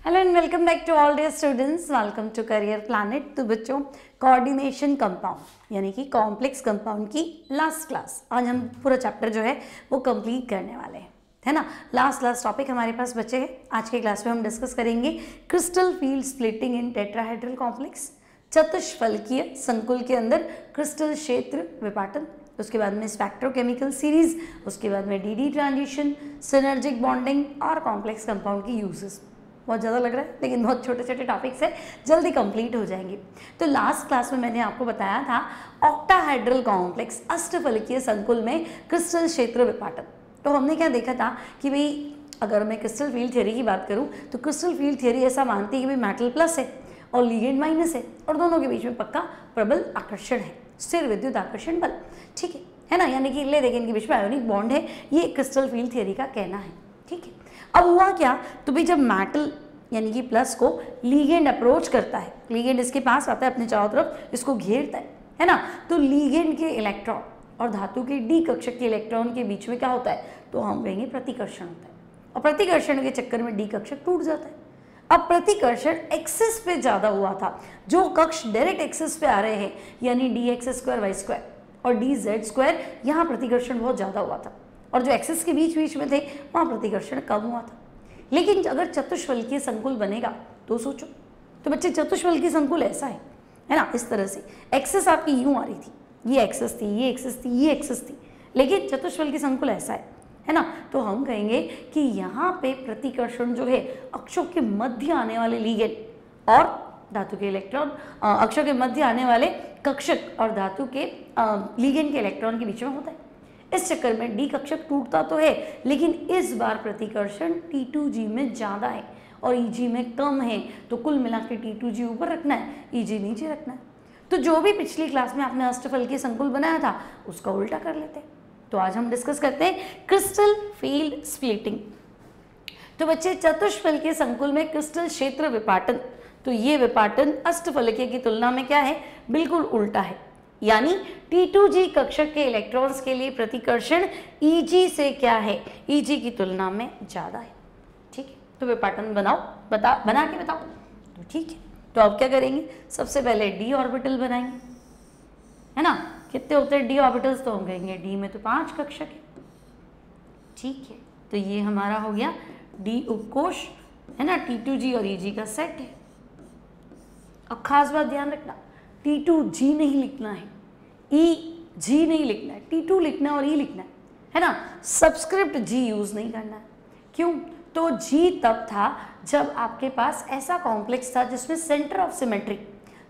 Hello and welcome back to all dear students, welcome to career planet. तो बच्चों, coordination compound यानी कि complex compound की last class, आज हम पूरा चैप्टर जो है वो कंप्लीट करने वाले हैं, है ना। लास्ट टॉपिक हमारे पास बचे हैं। आज के क्लास में हम डिस्कस करेंगे crystal field splitting in tetrahedral complex, चतुष्फलकीय संकुल के अंदर क्रिस्टल क्षेत्र विपाटन, उसके बाद में स्पेक्ट्रोकेमिकल सीरीज, उसके बाद में डी ट्रांजिशन, सिनर्जिक बॉन्डिंग और कॉम्प्लेक्स कंपाउंड की यूजेस। बहुत ज़्यादा लग रहा है लेकिन बहुत छोटे छोटे टॉपिक्स है, जल्दी कंप्लीट हो जाएंगे। तो लास्ट क्लास में मैंने आपको बताया था ऑक्टाहेड्रल कॉम्प्लेक्स, अष्टफलकीय संकुल में क्रिस्टल क्षेत्र विपाटन। तो हमने क्या देखा था कि भाई अगर मैं क्रिस्टल फील्ड थ्योरी की बात करूं तो क्रिस्टल फील्ड थ्योरी ऐसा मानती है कि भाई मेटल प्लस है और लिगेंड माइनस है और दोनों के बीच में पक्का प्रबल आकर्षण है, स्थिर विद्युत आकर्षण बल, ठीक है ना। यानी कि ले देखें इनके बीच में आयोनिक बॉन्ड है, ये क्रिस्टल फील्ड थ्योरी का कहना है, ठीक है। अब हुआ क्या, तो भाई जब मेटल यानी कि प्लस को लिगेंड अप्रोच करता है, लिगेंड इसके पास आता है, अपने चारों तरफ इसको घेरता है ना, तो लिगेंड के इलेक्ट्रॉन और धातु के डी कक्षक के इलेक्ट्रॉन के बीच में क्या होता है, तो हम कहेंगे प्रतिकर्षण होता है, और प्रतिकर्षण के चक्कर में डी कक्षक टूट जाता है। अब प्रतिकर्षण एक्सिस पे ज़्यादा हुआ था, जो कक्ष डायरेक्ट एक्सिस पे आ रहे हैं यानी D X square Y square और डी जेड स्क्वायर, यहाँ प्रतिकर्षण बहुत ज़्यादा हुआ था, और जो एक्सिस के बीच में थे वहाँ प्रतिकर्षण कम हुआ था। लेकिन अगर चतुष्फलकीय संकुल बनेगा तो सोचो, तो बच्चे चतुष्फलकीय संकुल ऐसा है ना, इस तरह से एक्सिस आपकी यूं आ रही थी, ये एक्सिस थी, ये एक्सिस थी, ये एक्सिस थी, लेकिन चतुष्फलकीय संकुल ऐसा है ना। तो हम कहेंगे कि यहाँ पे प्रतिकर्षण जो है अक्षों के मध्य आने वाले लिगेंड और धातु के इलेक्ट्रॉन, अक्षों के मध्य आने वाले कक्षक और धातु के लिगेंड के इलेक्ट्रॉन के बीच में होता है। इस चक्कर में डी कक्षक टूटता तो है, लेकिन इस बार प्रतिकर्षण T2G में ज़्यादा है और EG में कम है, तो कुल मिला के T2G ऊपर रखना है, EG नीचे रखना है। तो जो भी पिछली क्लास में आपने अष्टफलकीय संकुल बनाया था उसका उल्टा कर लेते हैं। तो आज हम डिस्कस करते हैं क्रिस्टल फील्ड स्प्लिटिंग। तो बच्चे, चतुष्फलकीय संकुल में क्रिस्टल क्षेत्र विपाटन, तो ये विपाटन अष्टफलकीय की तुलना में क्या है, बिल्कुल उल्टा है। यानी T2G कक्षक के इलेक्ट्रॉन्स के लिए प्रतिकर्षण EG से क्या है, EG की तुलना में ज़्यादा है, ठीक है। तो विपाटन बना के बताओ, तो ठीक है। तो अब क्या करेंगे, सबसे पहले d ऑर्बिटल बनाएंगे, है ना। कितने होते हैं d ऑर्बिटल्स, तो हम कहेंगे d में तो 5 कक्षक है, ठीक है। तो ये हमारा हो गया d उपकोष, है ना, T2G और EG का सेट है। अब खास बात ध्यान रखना, T2G नहीं लिखना है, EG नहीं लिखना है, T2 लिखना है और E लिखना है ना। सबस्क्रिप्ट G यूज नहीं करना है। क्यों, तो G तब था जब आपके पास ऐसा कॉम्प्लेक्स था जिसमें सेंटर ऑफ सिमेट्री,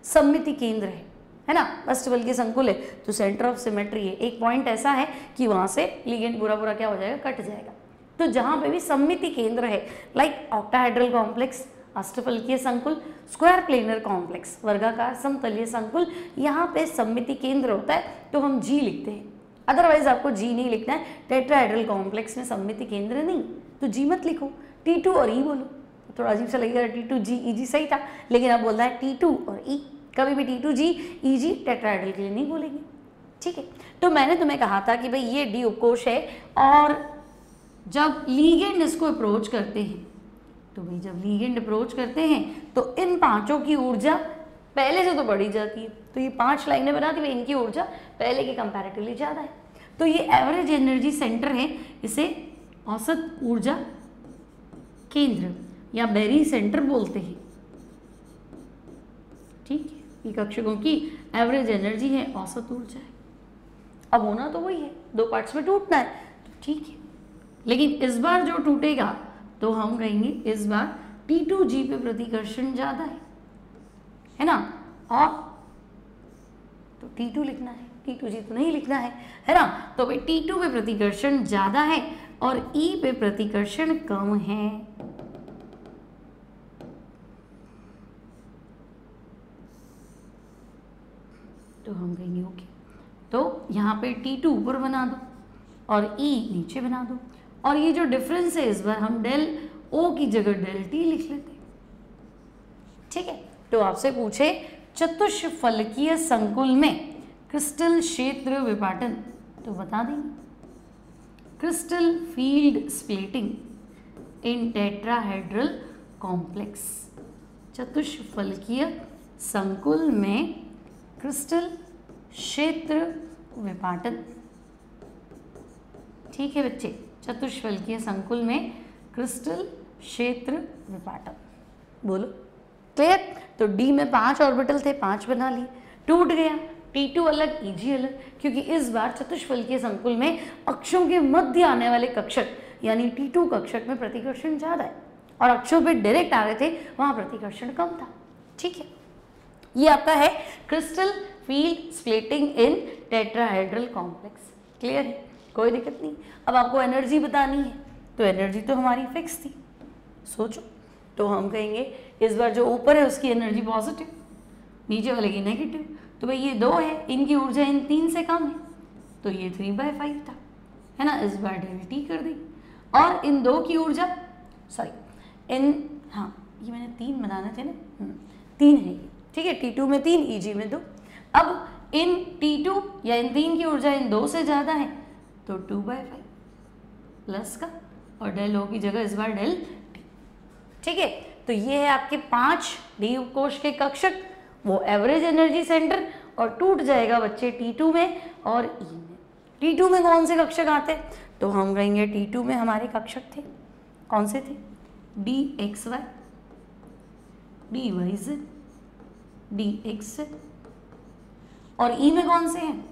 सममिति केंद्र है ना। अष्टफलकीय संकुल है तो सेंटर ऑफ सिमेट्री है, एक पॉइंट ऐसा है कि वहां से लिगेंड पूरा क्या हो जाएगा, कट जाएगा। तो जहां पे भी सममिति केंद्र है, लाइक ऑक्टाहेड्रल कॉम्प्लेक्स, अष्टफलकीय संकुल, स्क्वायर प्लेनर कॉम्प्लेक्स, वर्गाकार समतलीय संकुल, यहाँ पे सममिति केंद्र होता है तो हम G लिखते हैं। अदरवाइज आपको G नहीं लिखना है, टेट्राहेड्रल कॉम्प्लेक्स में सममिति केंद्र नहीं, तो G मत लिखो, T2 और E बोलो। थोड़ा अजीब सा लगेगा, T2G EG सही था, लेकिन अब बोल रहा है T2 और E। कभी भी T2G EG टेट्राहेड्रल के लिए नहीं बोलेंगे, ठीक है। तो मैंने तुम्हें कहा था कि भाई ये D उपकोष है, और जब लिगेंड इसको अप्रोच करते हैं, तो भाई जब लिगेंड अप्रोच करते हैं तो इन पांचों की ऊर्जा पहले से तो बढ़ी जाती है, तो ये 5 लाइनें बना दी, इनकी ऊर्जा पहले के कंपैरेटिवली ज़्यादा है। तो ये एवरेज एनर्जी सेंटर है, इसे औसत ऊर्जा केंद्र या बेरी सेंटर बोलते हैं, ठीक है। ये कक्षकों की एवरेज एनर्जी है, औसत ऊर्जा है। अब होना तो वही है, 2 पार्ट्स में टूटना है, तो ठीक है। लेकिन इस बार जो टूटेगा तो हम कहेंगे इस बार T2G पे प्रतिकर्षण ज़्यादा है ना, और तो T2 लिखना है, T2G तो नहीं लिखना है ना। तो भाई T2 पे प्रतिकर्षण ज़्यादा है और E पे प्रतिकर्षण कम है। तो हम कहेंगे ओके, तो यहाँ पे T2 ऊपर बना दो और E नीचे बना दो, और ये जो डिफरेंस है इस बार हम डेल O की जगह डेल T लिख लेते, ठीक है। तो आपसे पूछे चतुष्फलकीय संकुल में क्रिस्टल क्षेत्र विपाटन, तो बता देंगे crystal field splitting in tetrahedral complex, चतुष्फलकीय संकुल में क्रिस्टल क्षेत्र विपाटन। ठीक है बच्चे, चतुष्फलकीय संकुल में क्रिस्टल क्षेत्र विपाटन। बोलो क्लियर? तो डी में 5 ऑर्बिटल थे, 5 बना लिए, टूट गया, T2 अलग Eg अलग, क्योंकि इस बार चतुष्फलकीय संकुल में अक्षों के मध्य आने वाले कक्षक यानी T2 कक्षक में प्रतिकर्षण ज्यादा है और अक्षों पे डायरेक्ट आ रहे थे, वहां प्रतिकर्षण कम था। ठीक है, ये आपका है crystal field splitting in tetrahedral complex. Clear है, कोई दिक्कत नहीं। अब आपको एनर्जी बतानी है, तो एनर्जी तो हमारी फिक्स थी, सोचो। तो हम कहेंगे इस बार जो ऊपर है उसकी एनर्जी पॉजिटिव, नीचे वाले की नेगेटिव। तो भाई ये 2 है, इनकी ऊर्जा इन 3 से कम है, तो ये 3/5 था, है ना। इस बार ΔT कर दी, और इन 2 की ऊर्जा हाँ ये मैंने 3 बनाने थे ना, 3 है ये। ठीक है, T2 में 3, Eg में 2। अब इन T2 या इन 3 की ऊर्जा इन 2 से ज़्यादा है, तो 2/5 प्लस का, और डेल O की जगह इस बार ΔT। ठीक है, तो ये है आपके 5 डी कोश के कक्षक, वो एवरेज एनर्जी सेंटर, और टूट जाएगा बच्चे T2 में और E में। T2 में कौन से कक्षक आते हैं? तो हम कहेंगे T2 में हमारे कक्षक थे, कौन से थे? dxy, dyz, dxz। और E में कौन से हैं?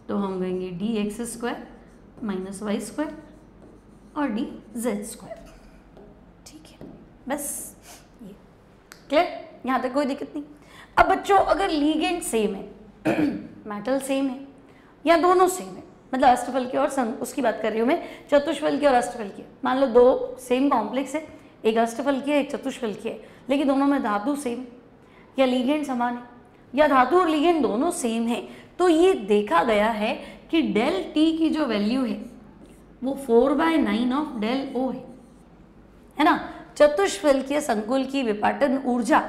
तो हम कहेंगे dx² माइनस y² और dz²। ठीक है, बस ये क्लियर, यहाँ तक कोई दिक्कत नहीं। अब बच्चों अगर लीगेंड सेम है मेटल सेम है या दोनों सेम है, मतलब अष्टफलकीय और उसकी बात कर रही हूँ मैं, चतुष्फलकीय और अष्टफलकीय। मान लो 2 सेम कॉम्प्लेक्स है, एक अष्टफलकीय एक चतुष्फलकीय है, लेकिन दोनों में धातु सेम या लीगेंड समान है, या धातु और लीगेंड दोनों सेम है, तो ये देखा गया है कि ΔT की जो वैल्यू है वो 4/9 ऑफ ΔO है ना। चतुष्फलकीय संकुल की विपाटन ऊर्जा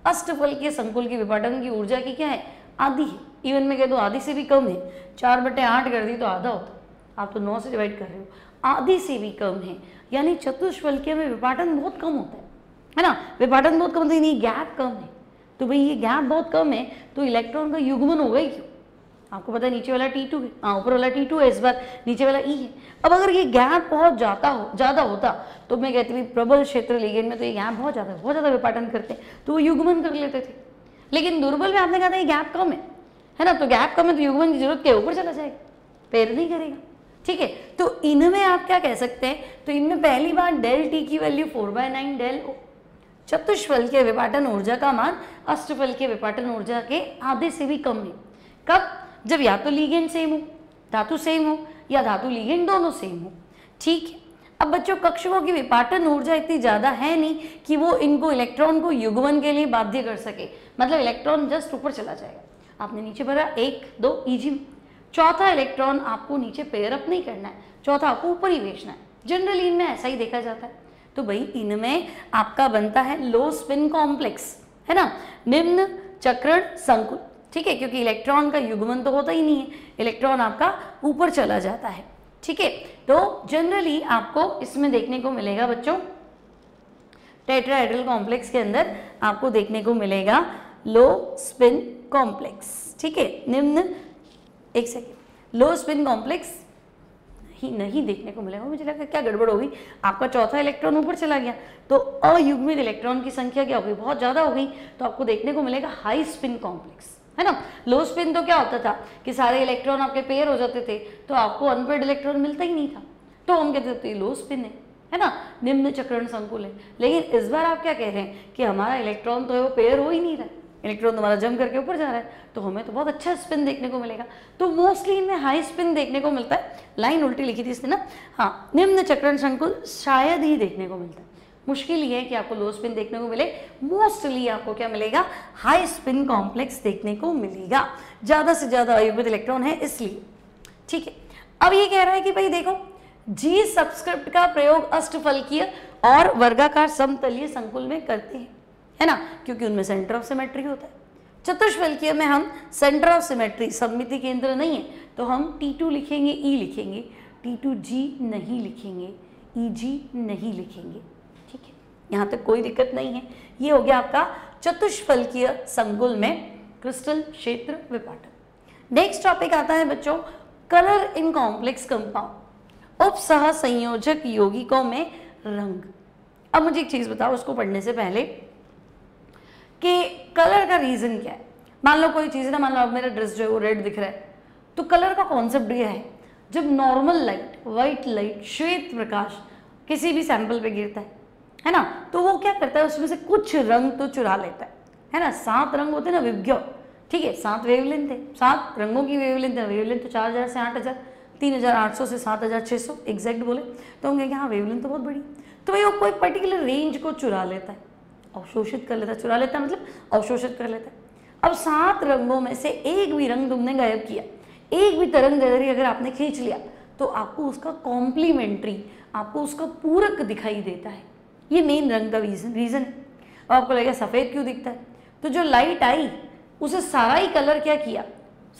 अष्टफलकीय संकुल की विपाटन की ऊर्जा की क्या है? आधी है। इवन में कह दो आधी से भी कम है, 4/8 कर दी तो आधा होता, आप तो 9 से डिवाइड कर रहे हो, आधी से भी कम है। यानी चतुष्फलकीय में विपाटन बहुत कम होता है ना, विपाटन बहुत कम होता है, नहीं गैप कम है। तो भाई ये गैप बहुत कम है, तो इलेक्ट्रॉन का युग्मन होगा ही क्यों? आपको पता है नीचे वाला T2 है, हाँ ऊपर वाला T2 है, इस बार नीचे वाला E है। अब अगर ये गैप बहुत ज़्यादा होता तो मैं कहती हूँ प्रबल क्षेत्र लिगेंड में तो ये गैप बहुत ज़्यादा विपाटन करते हैं, तो वो युग्मन कर लेते थे। लेकिन दुर्बल में आपने कहा था ये गैप कम है ना, तो गैप कम है तो युग्मन की जरूरत के ऊपर चला जाएगा, पैर नहीं करेगा। ठीक है, तो इनमें आप क्या कह सकते हैं? तो इनमें पहली बार ΔT की वैल्यू 4/9 ΔO, चतुष्फलकीय विपाटन ऊर्जा का मान अष्टफलकीय विपाटन ऊर्जा के आधे से भी कम है। कब? जब या तो लीगेंड सेम हो, धातु सेम हो, या धातु लीगेंड दोनों सेम हो। ठीक है, अब बच्चों कक्षकों की विपाटन ऊर्जा इतनी ज़्यादा है नहीं कि वो इनको इलेक्ट्रॉन को युग्मन के लिए बाध्य कर सके, मतलब इलेक्ट्रॉन जस्ट ऊपर चला जाएगा। आपने नीचे भरा 1 2 Eg, चौथा इलेक्ट्रॉन आपको नीचे पेयर अप नहीं करना है, चौथा आपको ऊपर ही भेजना है। जनरली इनमें ऐसा ही देखा जाता है। तो भाई इनमें आपका बनता है लो स्पिन कॉम्प्लेक्स, है ना, निम्न चक्रण संकुल। ठीक है, क्योंकि इलेक्ट्रॉन का युग्मन तो होता ही नहीं है, इलेक्ट्रॉन आपका ऊपर चला जाता है। ठीक है, तो जनरली आपको इसमें देखने को मिलेगा बच्चों, टेट्राहेड्रल कॉम्प्लेक्स के अंदर आपको देखने को मिलेगा लो स्पिन कॉम्प्लेक्स। ठीक है, निम्न, एक सेकेंड, लो स्पिन कॉम्प्लेक्स ही नहीं देखने को मिलेगा। मुझे लगा क्या गड़बड़ हो गई, आपका चौथा इलेक्ट्रॉन ऊपर चला गया तो अयुग्मित इलेक्ट्रॉन की संख्या क्या हो गई? बहुत ज़्यादा हो गई, तो आपको देखने को मिलेगा हाई स्पिन कॉम्प्लेक्स, है ना। लो स्पिन तो क्या होता था कि सारे इलेक्ट्रॉन आपके पेयर हो जाते थे, तो आपको अनपेयर्ड इलेक्ट्रॉन मिलता ही नहीं था, तो हम कहते थे लो स्पिन है ना, निम्न चक्रण संकुल है। लेकिन इस बार आप क्या कह रहे हैं कि हमारा इलेक्ट्रॉन तो है वो पेयर हो ही नहीं रहा, इलेक्ट्रॉन तुम्हारा जम करके ऊपर जा रहा है, तो हमें तो बहुत अच्छा स्पिन देखने को मिलेगा। तो मोस्टली इनमें हाई स्पिन देखने को मिलता है। लाइन उल्टी लिखी थी इसने ना, हाँ, निम्न चक्रण संकुल शायद ही देखने को मिलता है, मुश्किल ये है कि आपको लो स्पिन देखने को मिले। मोस्टली आपको क्या मिलेगा? हाई स्पिन कॉम्प्लेक्स देखने को मिलेगा, ज़्यादा से ज़्यादा अयुग्मित इलेक्ट्रॉन है इसलिए। ठीक है, अब ये कह रहा है कि भाई देखो जी सबस्क्रिप्ट का प्रयोग अष्टफलकीय और वर्गाकार समतलीय संकुल में करते हैं, है ना, क्योंकि उनमें सेंटर ऑफ सिमेट्री होता है। चतुष्फलकीय में हम सेंटर ऑफ सिमेट्री, सममिति केंद्र नहीं है, तो हम T2 लिखेंगे, E लिखेंगे, T2G नहीं लिखेंगे, EG नहीं लिखेंगे। ठीक है, यहाँ तक कोई दिक्कत नहीं है। ये हो गया आपका चतुष्फलकीय संकुल में क्रिस्टल क्षेत्र विपाटन। नेक्स्ट टॉपिक आता है बच्चों कलर इन कॉम्प्लेक्स कंपाउंड, उपसह संयोजक यौगिकों में रंग। अब मुझे एक चीज बताओ उसको पढ़ने से पहले कि कलर का रीजन क्या है। मान लो कोई चीज है ना, मान लो अब मेरा ड्रेस जो है वो रेड दिख रहा है, तो कलर का कॉन्सेप्ट ये है जब नॉर्मल लाइट, व्हाइट लाइट, श्वेत प्रकाश किसी भी सैंपल पे गिरता है ना, तो वो क्या करता है उसमें से कुछ रंग तो चुरा लेता है ना। 7 रंग होते हैं ना विबग्योर, ठीक है, 7 वेवलेंथ है, 7 रंगों की वेवलेंथ है। वेवलेंथ तो 4000 से 8000, 3800 से 7600 एग्जैक्ट बोले तो हम कहेंगे हाँ वेवलेंथ तो बहुत बड़ी। तो भाई वो कोई पर्टिकुलर रेंज को चुरा लेता है, अवशोषित कर लेता है। चुरा लेता है मतलब अवशोषित कर लेता है। अब 7 रंगों में से एक भी रंग तुमने गायब किया, एक भी तरंग दैर्ध्य अगर आपने खींच लिया, तो आपको उसका कॉम्प्लीमेंट्री, आपको उसका पूरक दिखाई देता है। ये मेन रंग का रीजन है। अब आपको लगेगा सफ़ेद क्यों दिखता है, तो जो लाइट आई उसे सारा ही कलर क्या किया,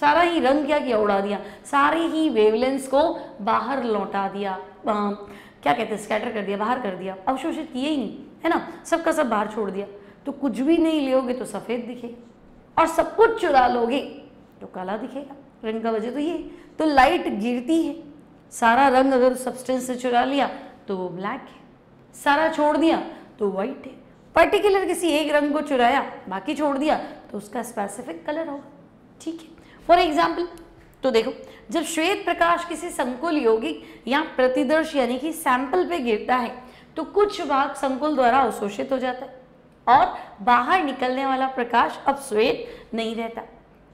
सारा ही रंग क्या किया, उड़ा दिया, सारी ही वेवलेंस को बाहर लौटा दिया, क्या कहते हैं स्कैटर कर दिया, बाहर कर दिया, अवशोषित किए ही नहीं, है ना, सबका सब बाहर छोड़ दिया। तो कुछ भी नहीं लोगे तो सफ़ेद दिखेगा और सब कुछ चुरा लोगे तो काला दिखेगा। रंग का वजह तो ये, तो लाइट गिरती है, सारा रंग अगर सब्सटेंस से चुरा लिया तो वो ब्लैक है, सारा छोड़ दिया तो वाइट है। पर्टिकुलर किसी एक रंग को चुराया बाकी छोड़ दिया तो उसका स्पेसिफिक कलर होगा, ठीक है। फॉर एग्जाम्पल तो देखो जब श्वेत प्रकाश किसी संकुल यौगिक या प्रतिदर्श यानी कि सैंपल पे गिरता है तो कुछ भाग संकुल द्वारा अवशोषित हो जाता है और बाहर निकलने वाला प्रकाश अब श्वेत नहीं रहता।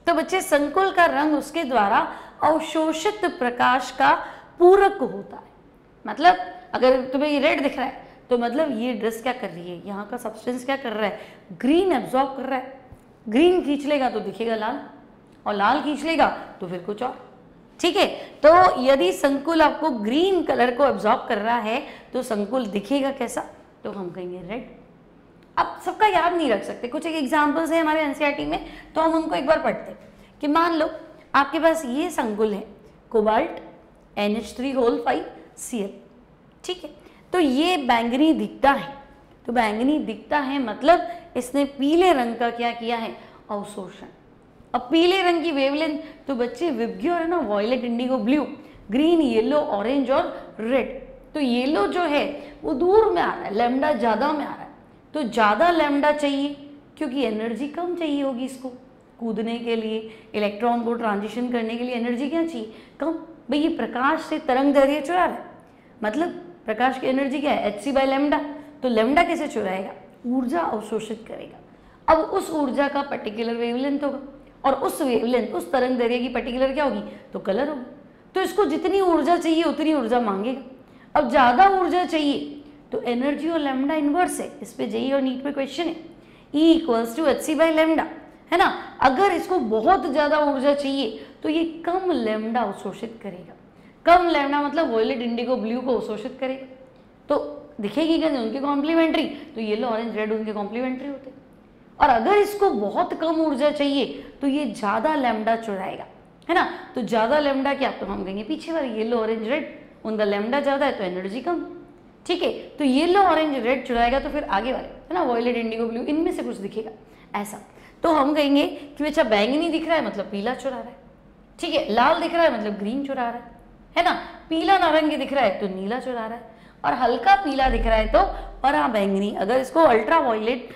तो बच्चे संकुल का रंग उसके द्वारा अवशोषित प्रकाश का पूरक होता है। मतलब अगर तुम्हें ये रेड दिख रहा है तो मतलब ये ड्रेस क्या कर रही है, यहाँ का सब्सटेंस क्या कर रहा है, ग्रीन एब्जॉर्ब कर रहा है। ग्रीन खींच लेगा तो दिखेगा लाल, और लाल खींच लेगा तो फिर कुछ और, ठीक है। तो यदि संकुल आपको ग्रीन कलर को एब्जॉर्ब कर रहा है तो संकुल दिखेगा कैसा, तो हम कहेंगे रेड। अब सबका याद नहीं रख सकते, कुछ एक एग्जाम्पल्स है हमारे एनसीईआरटी में, तो हम उनको एक बार पढ़ते हैं कि मान लो आपके पास ये संकुल है कोबाल्ट NH3O5Cl, ठीक है। तो ये बैंगनी दिखता है, तो बैंगनी दिखता है मतलब इसने पीले रंग का क्या किया है, अवशोषण। अब पीले रंग की वेवलेंथ तो बच्चे विबग्योर है ना, violet, indigo, blue, green, yellow, orange और रेड। तो येलो जो है वो दूर में आ रहा है, लैम्डा ज़्यादा में आ रहा है, तो ज़्यादा लैम्डा चाहिए क्योंकि एनर्जी कम चाहिए होगी इसको कूदने के लिए, इलेक्ट्रॉन को ट्रांजिशन करने के लिए एनर्जी क्या चाहिए, कम। भाई ये प्रकाश से तरंग दैर्ध्य चुरा रहा है, मतलब प्रकाश की एनर्जी क्या है, hc/λ। तो लैम्डा कैसे चुराएगा, ऊर्जा अवशोषित करेगा। अब उस ऊर्जा का पर्टिकुलर वेवलेंथ होगा और उस वेवलेंथ, उस तरंग दैर्ध्य की पर्टिकुलर क्या होगी, तो कलर होगी। तो इसको जितनी ऊर्जा चाहिए उतनी ऊर्जा मांगेगा। अब ज़्यादा ऊर्जा चाहिए तो एनर्जी और लैम्डा इन्वर्स है, इस पे जेई और नीट में क्वेश्चन है, E = hc/λ, है ना। अगर इसको बहुत ज़्यादा ऊर्जा चाहिए तो ये कम लैम्डा अवशोषित करेगा। कम लैम्डा मतलब वॉयलेट, इंडिगो, ब्लू को अवशोषित करेगा, तो दिखेगी क्या, उनके कॉम्प्लीमेंट्री, तो येलो, ऑरेंज, रेड उनके कॉम्प्लीमेंट्री होते हैं। और अगर इसको बहुत कम ऊर्जा चाहिए तो ये ज़्यादा लैम्डा चुराएगा, है ना। तो ज़्यादा लैम्डा क्या, तो हम कहेंगे पीछे वाले येलो, ऑरेंज, रेड, उनका लैम्डा ज़्यादा है तो एनर्जी कम, ठीक है। तो येलो, ऑरेंज, रेड चुराएगा तो फिर आगे वाले, है ना, वॉयलेट, इंडिगो, ब्लू, इनमें से कुछ दिखेगा ऐसा। तो हम कहेंगे कि अच्छा बैंगनी दिख रहा है मतलब पीला चुरा रहा है, ठीक है। लाल दिख रहा है मतलब ग्रीन चुरा रहा है ना। पीला नारंगी दिख रहा है तो नीला चुरा रहा है, और हल्का पीला दिख रहा है तो परा बैंगनी। अगर इसको अल्ट्रा वॉयलेट